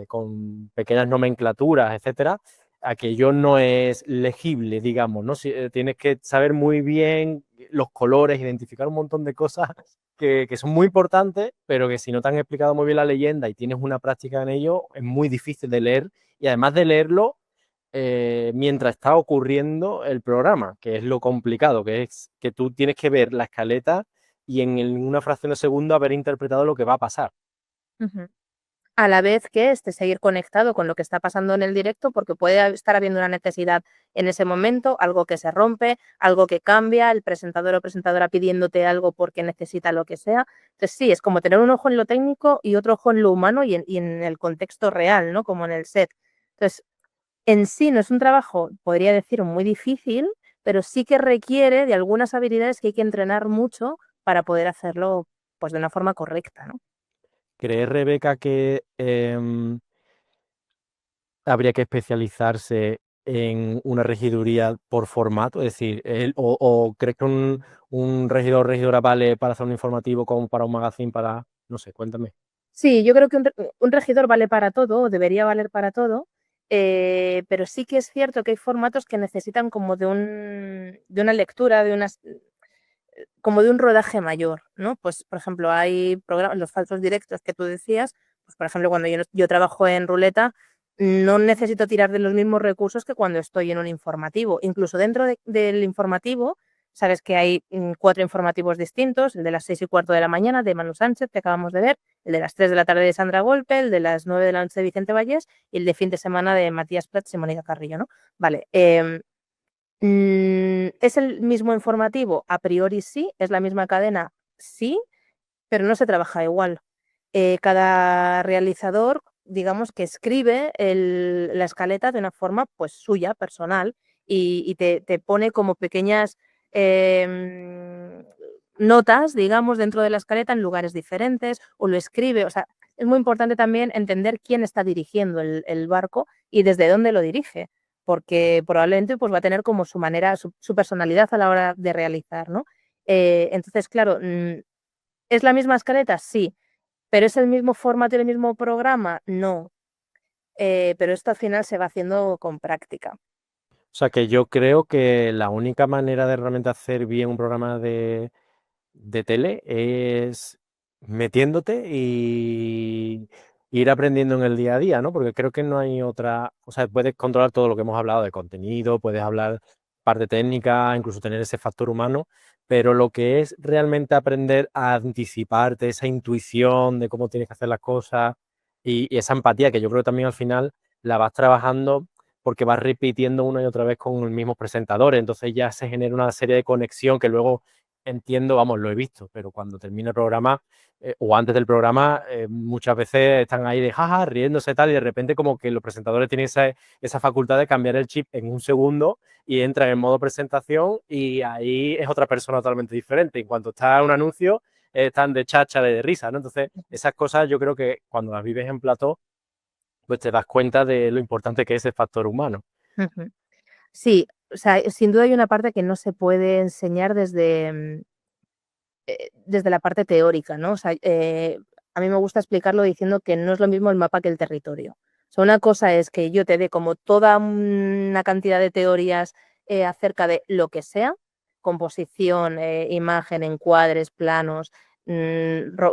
Con pequeñas nomenclaturas, etcétera, aquello no es legible, digamos, ¿no? Tienes que saber muy bien los colores, identificar un montón de cosas que son muy importantes, pero que si no te han explicado muy bien la leyenda y tienes una práctica en ello, es muy difícil de leer y además de leerlo mientras está ocurriendo el programa, que es lo complicado, que es que tú tienes que ver la escaleta y en una fracción de segundo haber interpretado lo que va a pasar. Ujú. A la vez que seguir conectado con lo que está pasando en el directo, porque puede estar habiendo una necesidad en ese momento, algo que se rompe, algo que cambia, el presentador o presentadora pidiéndote algo porque necesita lo que sea. Entonces sí, es como tener un ojo en lo técnico y otro ojo en lo humano y en el contexto real, ¿no? Como en el set. Entonces, en sí no es un trabajo, podría decir, muy difícil, pero sí que requiere de algunas habilidades que hay que entrenar mucho para poder hacerlo, pues, de una forma correcta, ¿no? ¿Crees, Rebeca, que habría que especializarse en una regiduría por formato? Es decir, o crees que un regidor o regidora vale para hacer un informativo como para un magazine, para, no sé, cuéntame. Sí, yo creo que un regidor vale para todo, o debería valer para todo, pero sí que es cierto que hay formatos que necesitan como de una lectura, como de un rodaje mayor, ¿no? Pues, por ejemplo, hay programas, los falsos directos que tú decías, pues, por ejemplo, cuando yo trabajo en Ruleta, no necesito tirar de los mismos recursos que cuando estoy en un informativo. Incluso dentro del informativo, sabes que hay 4 informativos distintos, el de las 6:15 de la mañana de Manu Sánchez, que acabamos de ver, el de las 3 de la tarde de Sandra Golpe, el de las 9 de la noche de Vicente Vallés y el de fin de semana de Matías Prats y Mónica Carrillo, ¿no? Vale, ¿es el mismo informativo? A priori sí, es la misma cadena, sí, pero no se trabaja igual. Cada realizador, digamos que escribe la escaleta de una forma pues suya, personal, y te pone como pequeñas notas, digamos, dentro de la escaleta en lugares diferentes, o lo escribe, o sea, es muy importante también entender quién está dirigiendo el barco y desde dónde lo dirige, porque probablemente pues, va a tener como su manera, su personalidad a la hora de realizar, ¿no? Entonces, claro, ¿es la misma escaleta? Sí. ¿Pero es el mismo formato y el mismo programa? No. Pero esto al final se va haciendo con práctica. O sea que yo creo que la única manera de realmente hacer bien un programa de tele es metiéndote y ir aprendiendo en el día a día, ¿no? Porque creo que no hay otra, o sea, puedes controlar todo lo que hemos hablado de contenido, puedes hablar parte técnica, incluso tener ese factor humano, pero lo que es realmente aprender a anticiparte, esa intuición de cómo tienes que hacer las cosas y esa empatía que yo creo que también al final la vas trabajando porque vas repitiendo una y otra vez con los mismos presentadores, entonces ya se genera una serie de conexión que luego entiendo, vamos, lo he visto, pero cuando termina el programa o antes del programa, muchas veces están ahí de jaja, riéndose tal, y de repente como que los presentadores tienen esa facultad de cambiar el chip en un segundo y entran en modo presentación y ahí es otra persona totalmente diferente. En cuanto está un anuncio, están de cháchara y de risa, ¿no? Entonces, esas cosas yo creo que cuando las vives en plató, pues te das cuenta de lo importante que es el factor humano. Ujú. Sí, o sea, sin duda hay una parte que no se puede enseñar desde la parte teórica, ¿no? O sea, a mí me gusta explicarlo diciendo que no es lo mismo el mapa que el territorio. O sea, una cosa es que yo te dé como toda una cantidad de teorías acerca de lo que sea, composición, imagen, encuadres, planos,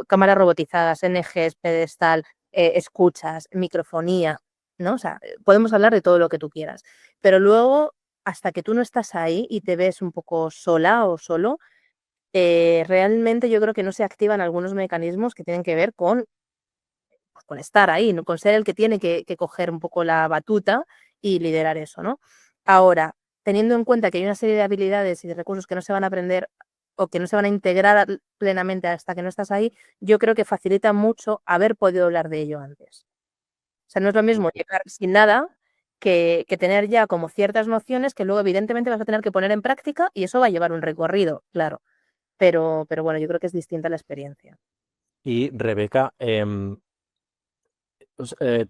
cámaras robotizadas, NGs, pedestal, escuchas, microfonía, ¿no? O sea, podemos hablar de todo lo que tú quieras, pero luego, hasta que tú no estás ahí y te ves un poco sola o solo, realmente yo creo que no se activan algunos mecanismos que tienen que ver con estar ahí, ¿no? Con ser el que tiene que coger un poco la batuta y liderar eso, ¿no? Ahora, teniendo en cuenta que hay una serie de habilidades y de recursos que no se van a aprender o que no se van a integrar plenamente hasta que no estás ahí, yo creo que facilita mucho haber podido hablar de ello antes. O sea, no es lo mismo llegar sin nada que tener ya como ciertas nociones que luego evidentemente vas a tener que poner en práctica y eso va a llevar un recorrido, claro. Pero bueno, yo creo que es distinta la experiencia. Y Rebeca,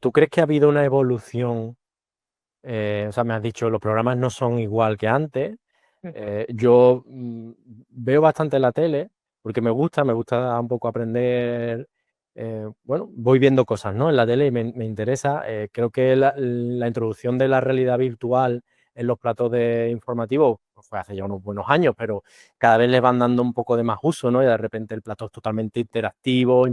¿tú crees que ha habido una evolución? O sea, me has dicho, los programas no son igual que antes. Yo veo bastante la tele porque me gusta un poco aprender. Bueno, voy viendo cosas, ¿no? En la tele y me interesa. Creo que la introducción de la realidad virtual en los platos de informativos pues, fue hace ya unos buenos años, pero cada vez les van dando un poco de más uso, ¿no? Y de repente el plato es totalmente interactivo,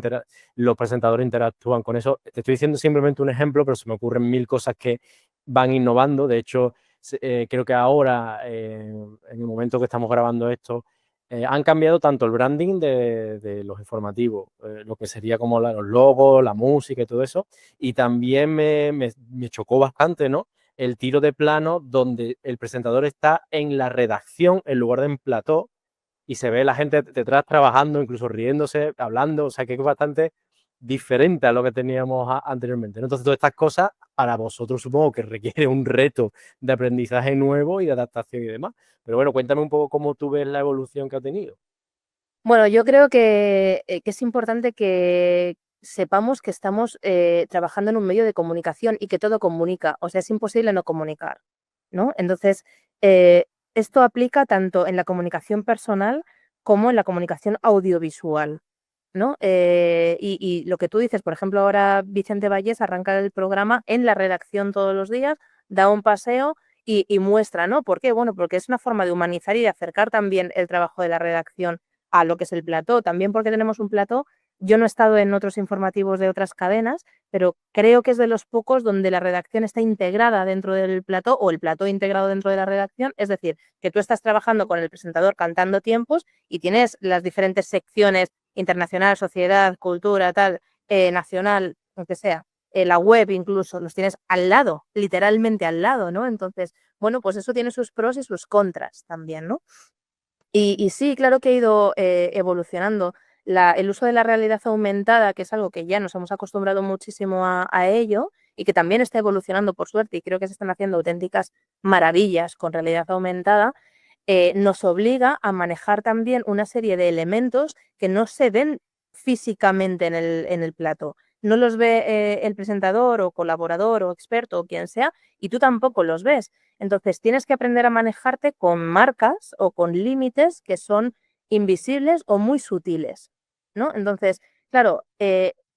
los presentadores interactúan con eso. Te estoy diciendo simplemente un ejemplo, pero se me ocurren mil cosas que van innovando. De hecho, creo que ahora, en el momento que estamos grabando esto, han cambiado tanto el branding de los informativos, lo que sería como los logos, la música y todo eso, y también me chocó bastante, ¿no? El tiro de plano donde el presentador está en la redacción en lugar de en plató y se ve la gente detrás trabajando, incluso riéndose, hablando, o sea que es bastante diferente a lo que teníamos anteriormente, ¿no? Entonces, todas estas cosas para vosotros supongo que requiere un reto de aprendizaje nuevo y de adaptación y demás. Pero bueno, cuéntame un poco cómo tú ves la evolución que ha tenido. Bueno, yo creo que es importante que sepamos que estamos trabajando en un medio de comunicación y que todo comunica. O sea, es imposible no comunicar, ¿no? Entonces, eh, esto aplica tanto en la comunicación personal como en la comunicación audiovisual, ¿no? Y lo que tú dices, por ejemplo, ahora Vicente Vallés arranca el programa en la redacción todos los días, da un paseo y muestra, ¿no? ¿Por qué? Bueno, porque es una forma de humanizar y de acercar también el trabajo de la redacción a lo que es el plató. También porque tenemos un plató. Yo no he estado en otros informativos de otras cadenas, pero creo que es de los pocos donde la redacción está integrada dentro del plató o el plató integrado dentro de la redacción. Es decir, que tú estás trabajando con el presentador cantando tiempos y tienes las diferentes secciones internacional, sociedad, cultura, tal, nacional, aunque sea, la web incluso, los tienes al lado, literalmente al lado, ¿no? Entonces, bueno, pues eso tiene sus pros y sus contras también, ¿no? Y sí, claro que ha ido evolucionando. El uso de la realidad aumentada, que es algo que ya nos hemos acostumbrado muchísimo a ello y que también está evolucionando por suerte y creo que se están haciendo auténticas maravillas con realidad aumentada, nos obliga a manejar también una serie de elementos que no se ven físicamente en el plató, no los ve el presentador o colaborador o experto o quien sea, y tú tampoco los ves. Entonces tienes que aprender a manejarte con marcas o con límites que son invisibles o muy sutiles, ¿no? Entonces, claro,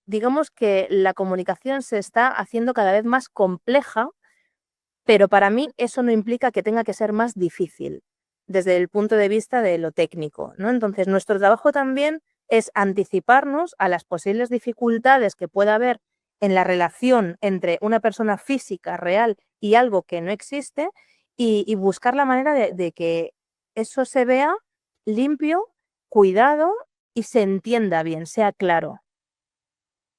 digamos que la comunicación se está haciendo cada vez más compleja, pero para mí eso no implica que tenga que ser más difícil desde el punto de vista de lo técnico, ¿no? Entonces, nuestro trabajo también es anticiparnos a las posibles dificultades que pueda haber en la relación entre una persona física real y algo que no existe y buscar la manera de que eso se vea limpio, cuidado y se entienda bien, sea claro.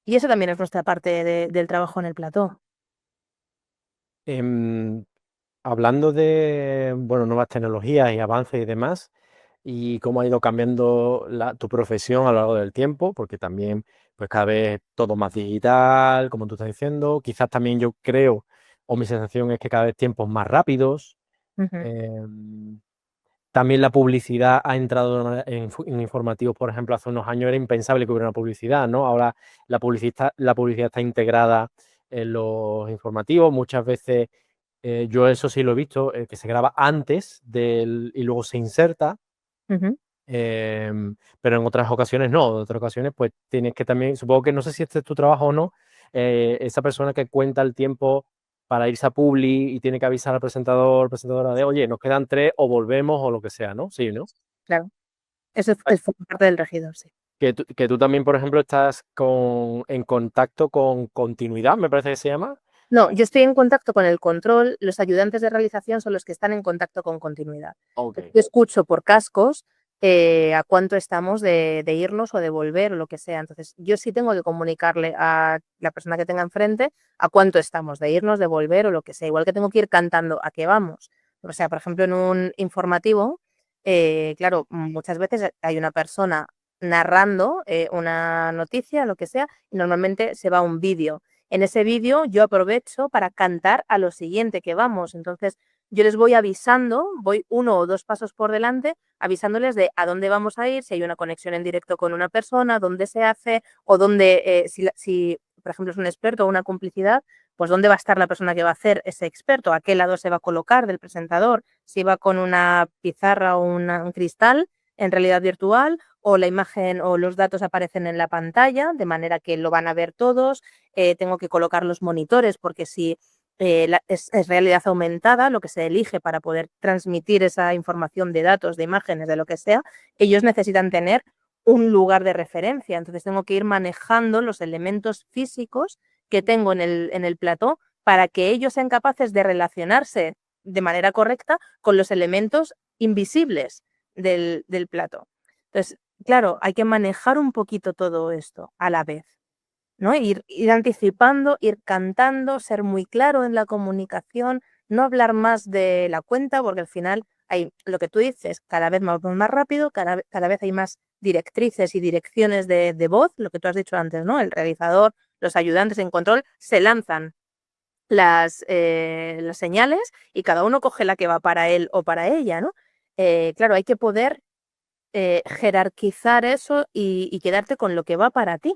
Y eso también es nuestra parte del trabajo en el plató. Em, Hablando de, bueno, nuevas tecnologías y avances y demás, y cómo ha ido cambiando tu profesión a lo largo del tiempo, porque también, pues cada vez todo más digital, como tú estás diciendo, quizás también yo creo, o mi sensación es que cada vez tiempos más rápidos. Ujú. em, También la publicidad ha entrado de manera en informativos, por ejemplo, hace unos años era impensable que hubiera una publicidad, ¿no? Ahora la publicidad está integrada en los informativos, muchas veces yo eso sí lo he visto, que se graba antes y luego se inserta, Ujú. pero en otras ocasiones no, en otras ocasiones pues tienes que también, supongo que no sé si este es tu trabajo o no, esa persona que cuenta el tiempo para irse a Publi y tiene que avisar al presentador, presentadora de, oye, nos quedan 3 o volvemos o lo que sea, ¿no? Sí, ¿no? Claro, eso forma parte del regidor, sí. Que tú también, por ejemplo, estás en contacto con continuidad, me parece que se llama. No, yo estoy en contacto con el control, los ayudantes de realización son los que están en contacto con continuidad. Ok. Yo escucho por cascos a cuánto estamos de irnos o de volver o lo que sea. Entonces, yo sí tengo que comunicarle a la persona que tenga enfrente a cuánto estamos de irnos, de volver o lo que sea. Igual que tengo que ir cantando a qué vamos. O sea, por ejemplo, en un informativo, claro, muchas veces hay una persona narrando una noticia, lo que sea, y normalmente se va a un vídeo. En ese vídeo yo aprovecho para cantar a lo siguiente que vamos. Entonces, yo les voy avisando, voy 1 o 2 pasos por delante, avisándoles de a dónde vamos a ir, si hay una conexión en directo con una persona, dónde se hace o dónde, si, por ejemplo, es un experto o una complicidad, pues dónde va a estar la persona que va a hacer ese experto, a qué lado se va a colocar del presentador, si va con una pizarra o un cristal en realidad virtual o la imagen o los datos aparecen en la pantalla, de manera que lo van a ver todos. Tengo que colocar los monitores porque si es realidad aumentada lo que se elige para poder transmitir esa información de datos, de imágenes, de lo que sea, ellos necesitan tener un lugar de referencia. Entonces tengo que ir manejando los elementos físicos que tengo en el plató para que ellos sean capaces de relacionarse de manera correcta con los elementos invisibles del plató. Entonces, claro, hay que manejar un poquito todo esto a la vez, ¿no? Ir anticipando, ir cantando, ser muy claro en la comunicación, no hablar más de la cuenta, porque al final hay lo que tú dices, cada vez más rápido, cada vez hay más directrices y direcciones de voz, lo que tú has dicho antes, ¿no? El realizador, los ayudantes en control se lanzan las señales y cada uno coge la que va para él o para ella, ¿no? Claro, hay que poder jerarquizar eso y quedarte con lo que va para ti.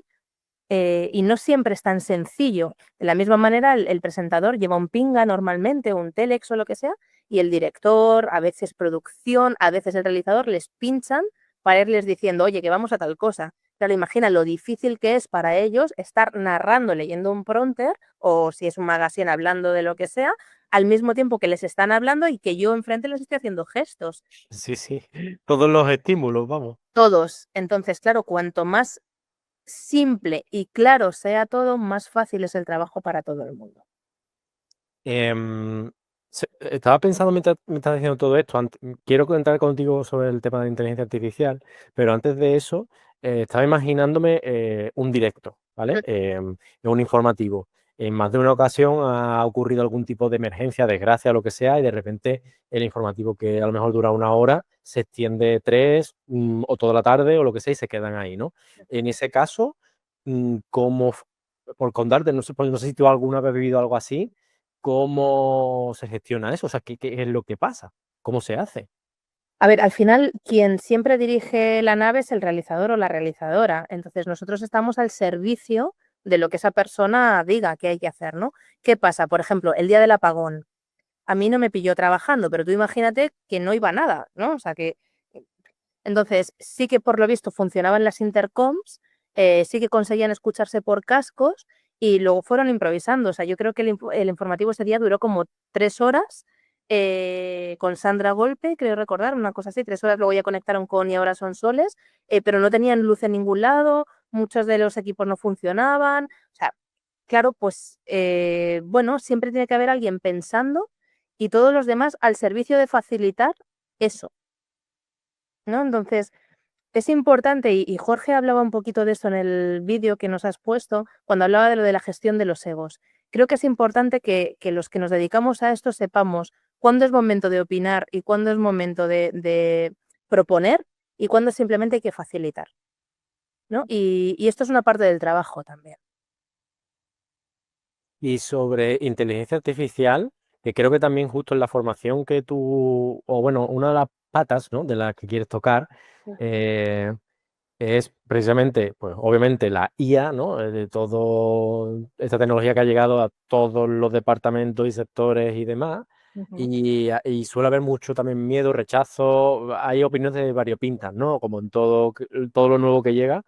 Y no siempre es tan sencillo. De la misma manera, el presentador lleva un pinga normalmente, un telex o lo que sea, y el director, a veces producción, a veces el realizador les pinchan para irles diciendo, oye, que vamos a tal cosa. Claro, imagina lo difícil que es para ellos estar narrando, leyendo un prompter, o si es un magazine hablando de lo que sea, al mismo tiempo que les están hablando y que yo enfrente les estoy haciendo gestos. Sí, sí. Todos los estímulos, vamos. Todos. Entonces, claro, cuanto más simple y claro sea todo, más fácil es el trabajo para todo el mundo. Em, Estaba pensando mientras me estás diciendo todo esto, quiero comentar contigo sobre el tema de inteligencia artificial, pero antes de eso, estaba imaginándome un directo, ¿vale? En un informativo. En más de una ocasión ha ocurrido algún tipo de emergencia, desgracia, lo que sea, y de repente el informativo que a lo mejor dura 1 hora se extiende 3 o toda la tarde o lo que sea y se quedan ahí, ¿no? En ese caso, ¿cómo, por contarte, no sé, pues no sé si tú alguna vez has vivido algo así? ¿Cómo se gestiona eso? O sea, ¿qué es lo que pasa? ¿Cómo se hace? A ver, al final, quien siempre dirige la nave es el realizador o la realizadora. Entonces, nosotros estamos al servicio de lo que esa persona diga que hay que hacer, ¿no? ¿Qué pasa? Por ejemplo, el día del apagón. A mí no me pilló trabajando, pero tú imagínate que no iba nada, ¿no? O sea que entonces sí que por lo visto funcionaban las intercoms, sí que conseguían escucharse por cascos y luego fueron improvisando. O sea, yo creo que el informativo ese día duró como 3 horas con Sandra Golpe, creo recordar, una cosa así, 3 horas, luego ya conectaron con Y ahora son soles, pero no tenían luz en ningún lado, muchos de los equipos no funcionaban. O sea, claro, pues bueno, siempre tiene que haber alguien pensando y todos los demás al servicio de facilitar eso, ¿no? Entonces, es importante, y Jorge hablaba un poquito de esto en el vídeo que nos has puesto, cuando hablaba de lo de la gestión de los egos. Creo que es importante que los que nos dedicamos a esto sepamos cuándo es momento de opinar y cuándo es momento de proponer y cuándo simplemente hay que facilitar, ¿no? Y esto es una parte del trabajo también. Y sobre inteligencia artificial, que creo que también justo en la formación que tú, o bueno, una de las patas, ¿no?, de las que quieres tocar, eh, es precisamente, pues obviamente la IA, ¿no?, de todo esta tecnología que ha llegado a todos los departamentos y sectores y demás, y suele haber mucho también miedo, rechazo, hay opiniones de variopintas, ¿no?, como en todo lo nuevo que llega.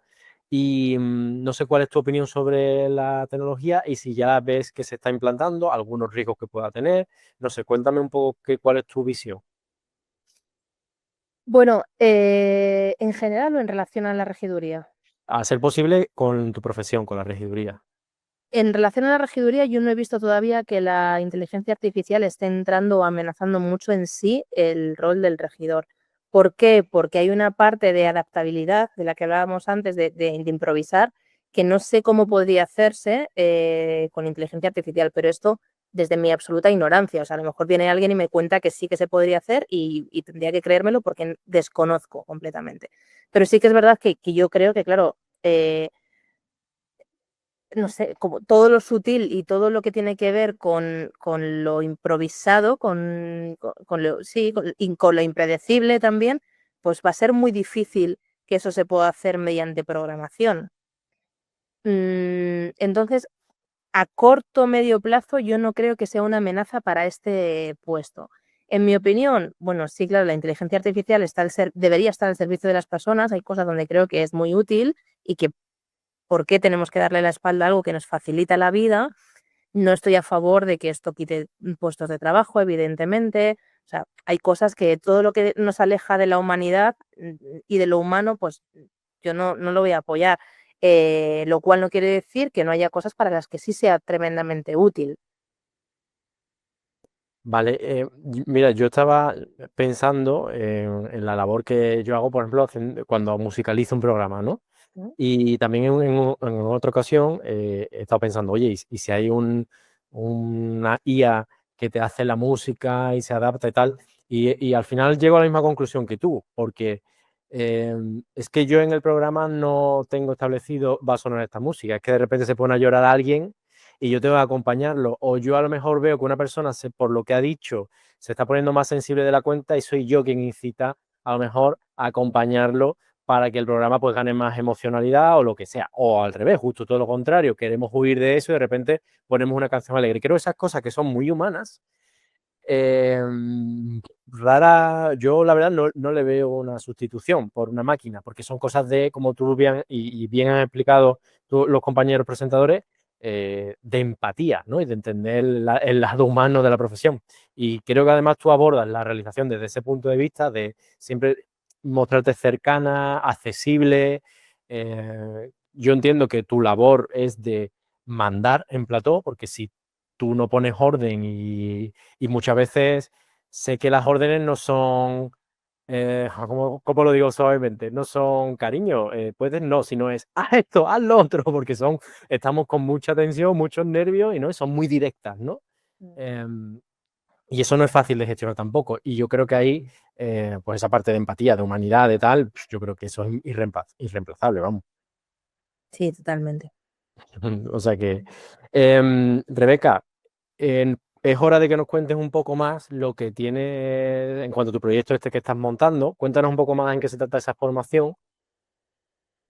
Y no sé cuál es tu opinión sobre la tecnología y si ya ves que se está implantando, algunos riesgos que pueda tener. No sé, cuéntame un poco cuál es tu visión. Bueno, en general o en relación a la regiduría. A ser posible con tu profesión, con la regiduría. En relación a la regiduría, yo no he visto todavía que la inteligencia artificial esté entrando o amenazando mucho en sí el rol del regidor. ¿Por qué? Porque hay una parte de adaptabilidad de la que hablábamos antes, de improvisar, que no sé cómo podría hacerse con inteligencia artificial, pero esto desde mi absoluta ignorancia. O sea, a lo mejor viene alguien y me cuenta que sí que se podría hacer y tendría que creérmelo porque desconozco completamente. Pero sí que es verdad que yo creo que, claro, no sé, como todo lo sutil y todo lo que tiene que ver con lo improvisado, con lo, sí, con lo impredecible también, pues va a ser muy difícil que eso se pueda hacer mediante programación. Entonces, a corto o medio plazo, yo no creo que sea una amenaza para este puesto. En mi opinión, bueno, sí, claro, la inteligencia artificial debería estar al servicio de las personas. Hay cosas donde creo que es muy útil y que ¿por qué tenemos que darle la espalda a algo que nos facilita la vida? No estoy a favor de que esto quite puestos de trabajo, evidentemente. O sea, hay cosas que todo lo que nos aleja de la humanidad y de lo humano, pues yo no lo voy a apoyar. Lo cual no quiere decir que no haya cosas para las que sí sea tremendamente útil. Vale, mira, yo estaba pensando en la labor que yo hago, por ejemplo, cuando musicalizo un programa, ¿no? ¿No? Y también en otra ocasión he estado pensando, oye, ¿y si hay una IA que te hace la música y se adapta y tal? Y al final llego a la misma conclusión que tú, porque es que yo en el programa no tengo establecido va a sonar esta música, es que de repente se pone a llorar a alguien y yo tengo que acompañarlo, o yo a lo mejor veo que una persona, por lo que ha dicho, se está poniendo más sensible de la cuenta y soy yo quien incita a lo mejor a acompañarlo para que el programa pues gane más emocionalidad o lo que sea. O al revés, justo todo lo contrario, queremos huir de eso y de repente ponemos una canción alegre. Creo esas cosas que son muy humanas, eh, rara, yo la verdad no le veo una sustitución por una máquina, porque son cosas de, como tú bien y bien han explicado los compañeros presentadores, de empatía, ¿no? Y de entender el lado humano de la profesión. Y creo que además tú abordas la realización desde ese punto de vista de siempre mostrarte cercana, accesible. Yo entiendo que tu labor es de mandar en plató, porque si tú no pones orden y muchas veces sé que las órdenes no son, ¿cómo lo digo suavemente? No son cariño, puedes no, sino es haz esto, haz lo otro, porque estamos con mucha tensión, muchos nervios y no, son muy directas, ¿no? Em, y eso no es fácil de gestionar tampoco. Y yo creo que ahí, pues esa parte de empatía, de humanidad, de tal, pues yo creo que eso es irreemplazable, vamos. Sí, totalmente. O sea que, Rebeca, es hora de que nos cuentes un poco más lo que tiene en cuanto a tu proyecto este que estás montando. Cuéntanos un poco más en qué se trata esa formación.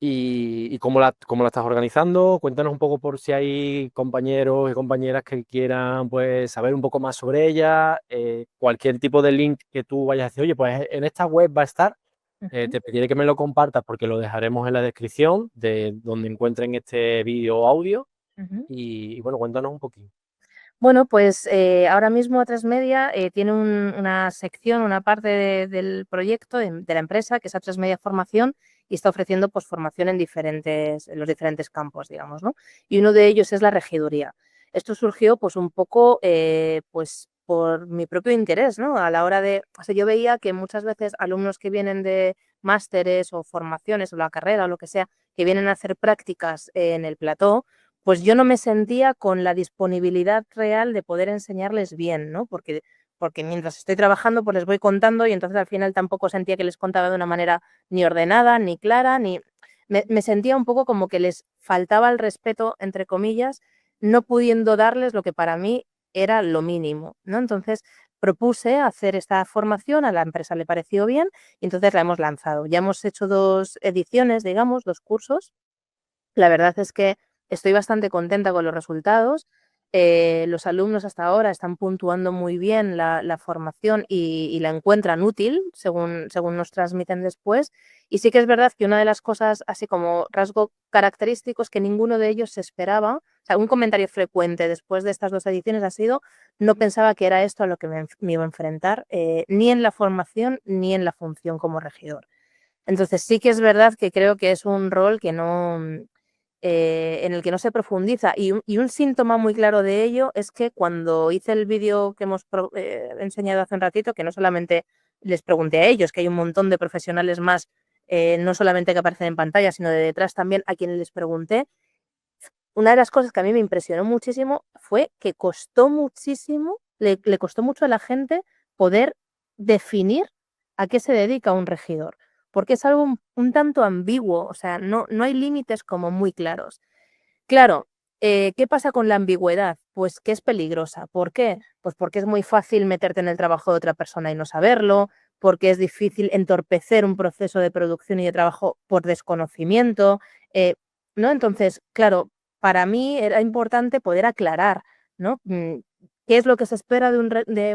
¿Y cómo la estás organizando? Cuéntanos un poco por si hay compañeros y compañeras que quieran pues, saber un poco más sobre ella. Cualquier tipo de link que tú vayas a decir, oye, pues en esta web va a estar. Ujú, Te pediré que me lo compartas porque lo dejaremos en la descripción de donde encuentren este vídeo o audio. ujú. Y bueno, cuéntanos un poquito. Bueno, pues ahora mismo A3 Media tiene una sección, una parte del proyecto de la empresa, que es A3 Media Formación, y está ofreciendo pues, formación en los diferentes campos, digamos, ¿no? Y uno de ellos es la regiduría. Esto surgió pues un poco pues, por mi propio interés, ¿no? A la hora de, o sea, yo veía que muchas veces alumnos que vienen de másteres o formaciones o la carrera o lo que sea, que vienen a hacer prácticas en el plató, pues yo no me sentía con la disponibilidad real de poder enseñarles bien, ¿no? Porque mientras estoy trabajando, pues les voy contando y entonces al final tampoco sentía que les contaba de una manera ni ordenada, ni clara, ni... Me sentía un poco como que les faltaba el respeto, entre comillas, no pudiendo darles lo que para mí era lo mínimo, ¿no? Entonces propuse hacer esta formación, a la empresa le pareció bien y entonces la hemos lanzado. Ya hemos hecho 2 ediciones, digamos, 2 cursos. La verdad es que estoy bastante contenta con los resultados. Los alumnos hasta ahora están puntuando muy bien la formación y la encuentran útil, según nos transmiten después. Y sí que es verdad que una de las cosas, así como rasgo característico, es que ninguno de ellos se esperaba. O sea, un comentario frecuente después de estas 2 ediciones ha sido: no pensaba que era esto a lo que me iba a enfrentar, ni en la formación ni en la función como regidor. Entonces sí que es verdad que creo que es un rol que no, en el que no se profundiza. Y un síntoma muy claro de ello es que cuando hice el vídeo que hemos enseñado hace un ratito, que no solamente les pregunté a ellos, que hay un montón de profesionales más, no solamente que aparecen en pantalla, sino de detrás también a quienes les pregunté, una de las cosas que a mí me impresionó muchísimo fue que costó muchísimo, le costó mucho a la gente poder definir a qué se dedica un regidor, porque es algo un tanto ambiguo, o sea, no hay límites como muy claros. Claro, ¿qué pasa con la ambigüedad? Pues que es peligrosa. ¿Por qué? Pues porque es muy fácil meterte en el trabajo de otra persona y no saberlo, porque es difícil entorpecer un proceso de producción y de trabajo por desconocimiento, ¿no? Entonces, claro, para mí era importante poder aclarar, ¿no? ¿Qué es lo que se espera de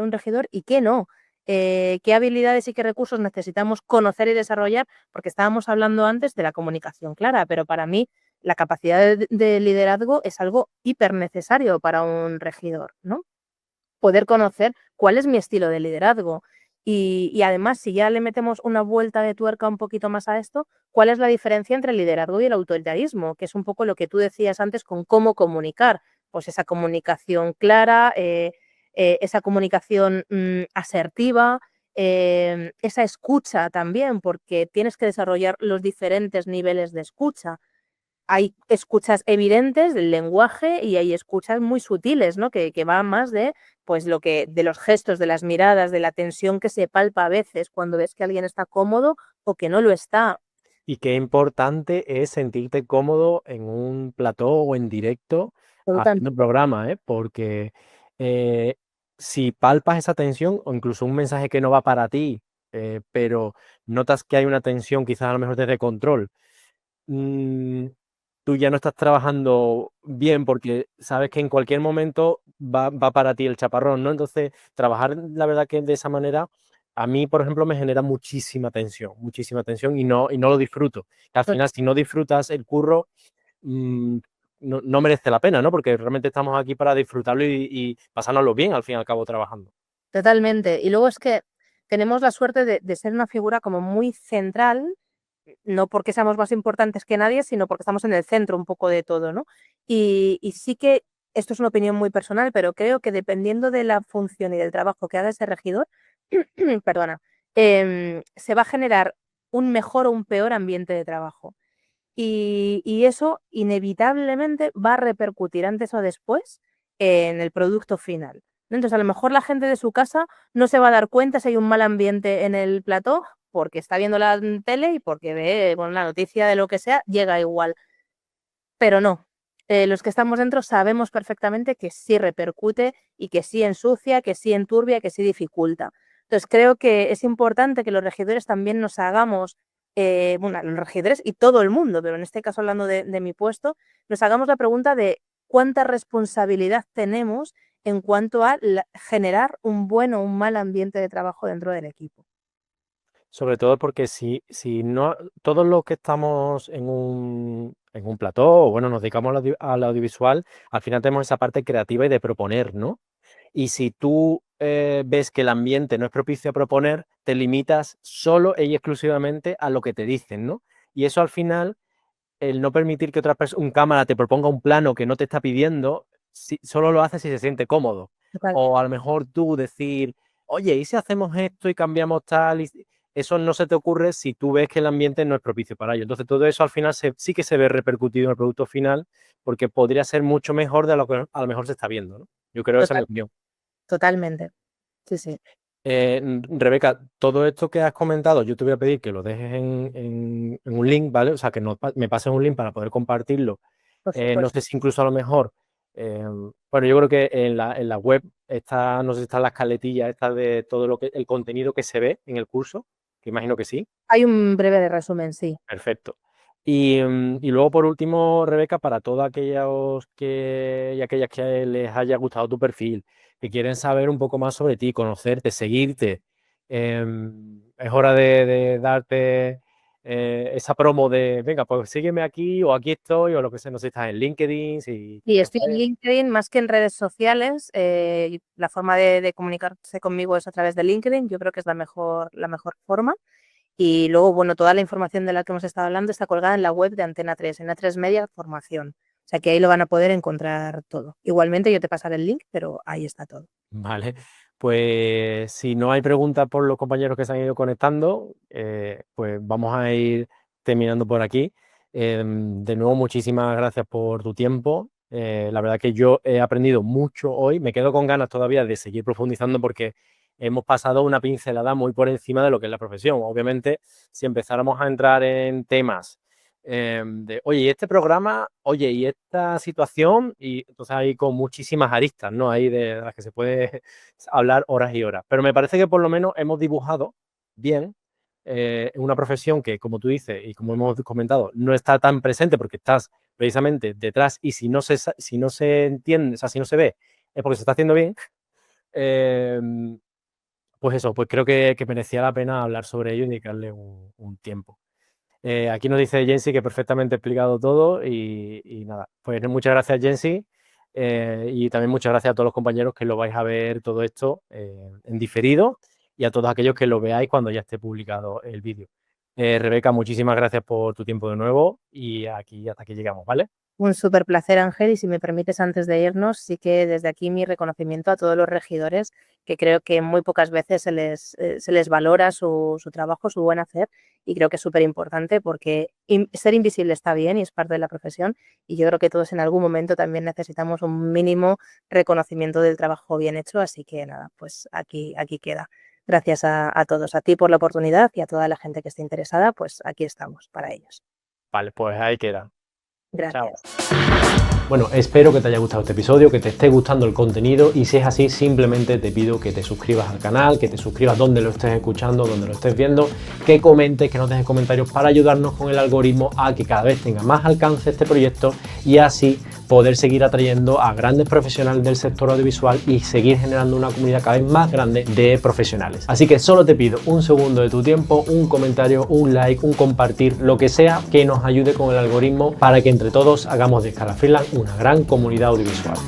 un regidor y qué no? ¿Qué habilidades y qué recursos necesitamos conocer y desarrollar? Porque estábamos hablando antes de la comunicación clara, pero para mí la capacidad de liderazgo es algo hiper necesario para un regidor, ¿no? Poder conocer cuál es mi estilo de liderazgo. Y además, si ya le metemos una vuelta de tuerca un poquito más a esto, ¿cuál es la diferencia entre el liderazgo y el autoritarismo? Que es un poco lo que tú decías antes con cómo comunicar. Pues esa comunicación clara, esa comunicación asertiva, esa escucha también, porque tienes que desarrollar los diferentes niveles de escucha. Hay escuchas evidentes del lenguaje y hay escuchas muy sutiles, ¿no? Que van más de, pues, de los gestos, de las miradas, de la tensión que se palpa a veces cuando ves que alguien está cómodo o que no lo está. Y qué importante es sentirte cómodo en un plató o en directo haciendo el programa, ¿eh? Porque eh, si palpas esa tensión o incluso un mensaje que no va para ti, pero notas que hay una tensión quizás a lo mejor desde control, mm, tú ya no estás trabajando bien porque sabes que en cualquier momento va para ti el chaparrón, ¿no? Entonces, trabajar, la verdad que de esa manera, a mí, por ejemplo, me genera muchísima tensión y no lo disfruto. Que al final, si no disfrutas el curro, mm, no merece la pena, ¿no? Porque realmente estamos aquí para disfrutarlo y pasárnoslo bien, al fin y al cabo, trabajando. Totalmente. Y luego es que tenemos la suerte de ser una figura como muy central, no porque seamos más importantes que nadie, sino porque estamos en el centro un poco de todo, ¿no? Y sí que esto es una opinión muy personal, pero creo que dependiendo de la función y del trabajo que haga ese regidor, perdona, se va a generar un mejor o un peor ambiente de trabajo. Y eso inevitablemente va a repercutir antes o después en el producto final, ¿no? Entonces, a lo mejor la gente de su casa no se va a dar cuenta si hay un mal ambiente en el plató, porque está viendo la tele y porque ve, bueno, la noticia de lo que sea, llega igual. Pero no, los que estamos dentro sabemos perfectamente que sí repercute y que sí ensucia, que sí enturbia, que sí dificulta. Entonces, creo que es importante que los regidores también nos hagamos bueno, los regidores y todo el mundo, pero en este caso hablando de mi puesto, nos hagamos la pregunta de cuánta responsabilidad tenemos en cuanto a generar un buen o un mal ambiente de trabajo dentro del equipo. Sobre todo porque si no, todos los que estamos en un plató, o bueno, nos dedicamos al audiovisual, al final tenemos esa parte creativa y de proponer, ¿no? Y si tú ves que el ambiente no es propicio a proponer, te limitas solo y exclusivamente a lo que te dicen, ¿no? Y eso al final, el no permitir que otra persona, un cámara te proponga un plano que no te está pidiendo, solo lo hace si se siente cómodo. Total. O a lo mejor tú decir, oye, ¿y si hacemos esto y cambiamos tal? Eso no se te ocurre si tú ves que el ambiente no es propicio para ello. Entonces, todo eso al final sí que se ve repercutido en el producto final, porque podría ser mucho mejor de lo que a lo mejor se está viendo, ¿no? Yo creo que esa es mi opinión. Totalmente. Sí, sí. Rebeca, todo esto que has comentado, yo te voy a pedir que lo dejes en un link, ¿vale? O sea, que me pases un link para poder compartirlo. No sé si incluso a lo mejor, bueno, yo creo que en la web está, no sé si están las caletillas estas de todo el contenido que se ve en el curso, que imagino que sí. Hay un breve resumen, sí. Perfecto. Y luego, por último, Rebeca, para todos aquellos y aquellas que les haya gustado tu perfil, que quieren saber un poco más sobre ti, conocerte, seguirte, es hora de darte esa promo de, venga, pues sígueme aquí o aquí estoy o lo que sea, no sé si estás en LinkedIn. Sí, estoy en LinkedIn más que en redes sociales. La forma de comunicarse conmigo es a través de LinkedIn. Yo creo que es la mejor forma. Y luego, bueno, toda la información de la que hemos estado hablando está colgada en la web de Antena 3, en A3 Media Formación. O sea que ahí lo van a poder encontrar todo. Igualmente yo te pasaré el link, pero ahí está todo. Vale, pues si no hay preguntas por los compañeros que se han ido conectando, pues vamos a ir terminando por aquí. De nuevo, muchísimas gracias por tu tiempo. La verdad que yo he aprendido mucho hoy. Me quedo con ganas todavía de seguir profundizando porque hemos pasado una pincelada muy por encima de lo que es la profesión. Obviamente, si empezáramos a entrar en temas de, oye, y este programa, oye, y esta situación, y entonces hay con muchísimas aristas, ¿no? Ahí de las que se puede hablar horas y horas. Pero me parece que por lo menos hemos dibujado bien una profesión que, como tú dices y como hemos comentado, no está tan presente porque estás precisamente detrás y si no se entiende, o sea, si no se ve, es porque se está haciendo bien. Pues eso, pues creo que merecía la pena hablar sobre ello y dedicarle un tiempo. Aquí nos dice Jensi que perfectamente explicado todo y nada, pues muchas gracias Jensi y también muchas gracias a todos los compañeros que lo vais a ver todo esto en diferido y a todos aquellos que lo veáis cuando ya esté publicado el vídeo. Rebeca, muchísimas gracias por tu tiempo de nuevo y aquí hasta aquí llegamos, ¿vale? Un súper placer, Ángel, y si me permites, antes de irnos, sí que desde aquí mi reconocimiento a todos los regidores, que creo que muy pocas veces se les valora su trabajo, su buen hacer, y creo que es súper importante porque ser invisible está bien y es parte de la profesión, y yo creo que todos en algún momento también necesitamos un mínimo reconocimiento del trabajo bien hecho, así que nada, pues aquí queda. Gracias a todos, a ti por la oportunidad y a toda la gente que esté interesada, pues aquí estamos para ellos. Vale, pues ahí queda. Gracias. Chao. Bueno, espero que te haya gustado este episodio, que te esté gustando el contenido y si es así, simplemente te pido que te suscribas al canal, que te suscribas donde lo estés escuchando, donde lo estés viendo, que comentes, que nos dejes comentarios para ayudarnos con el algoritmo a que cada vez tenga más alcance este proyecto y así poder seguir atrayendo a grandes profesionales del sector audiovisual y seguir generando una comunidad cada vez más grande de profesionales. Así que solo te pido un segundo de tu tiempo, un comentario, un like, un compartir, lo que sea que nos ayude con el algoritmo para que entre todos hagamos de Escala Freelance una gran comunidad audiovisual.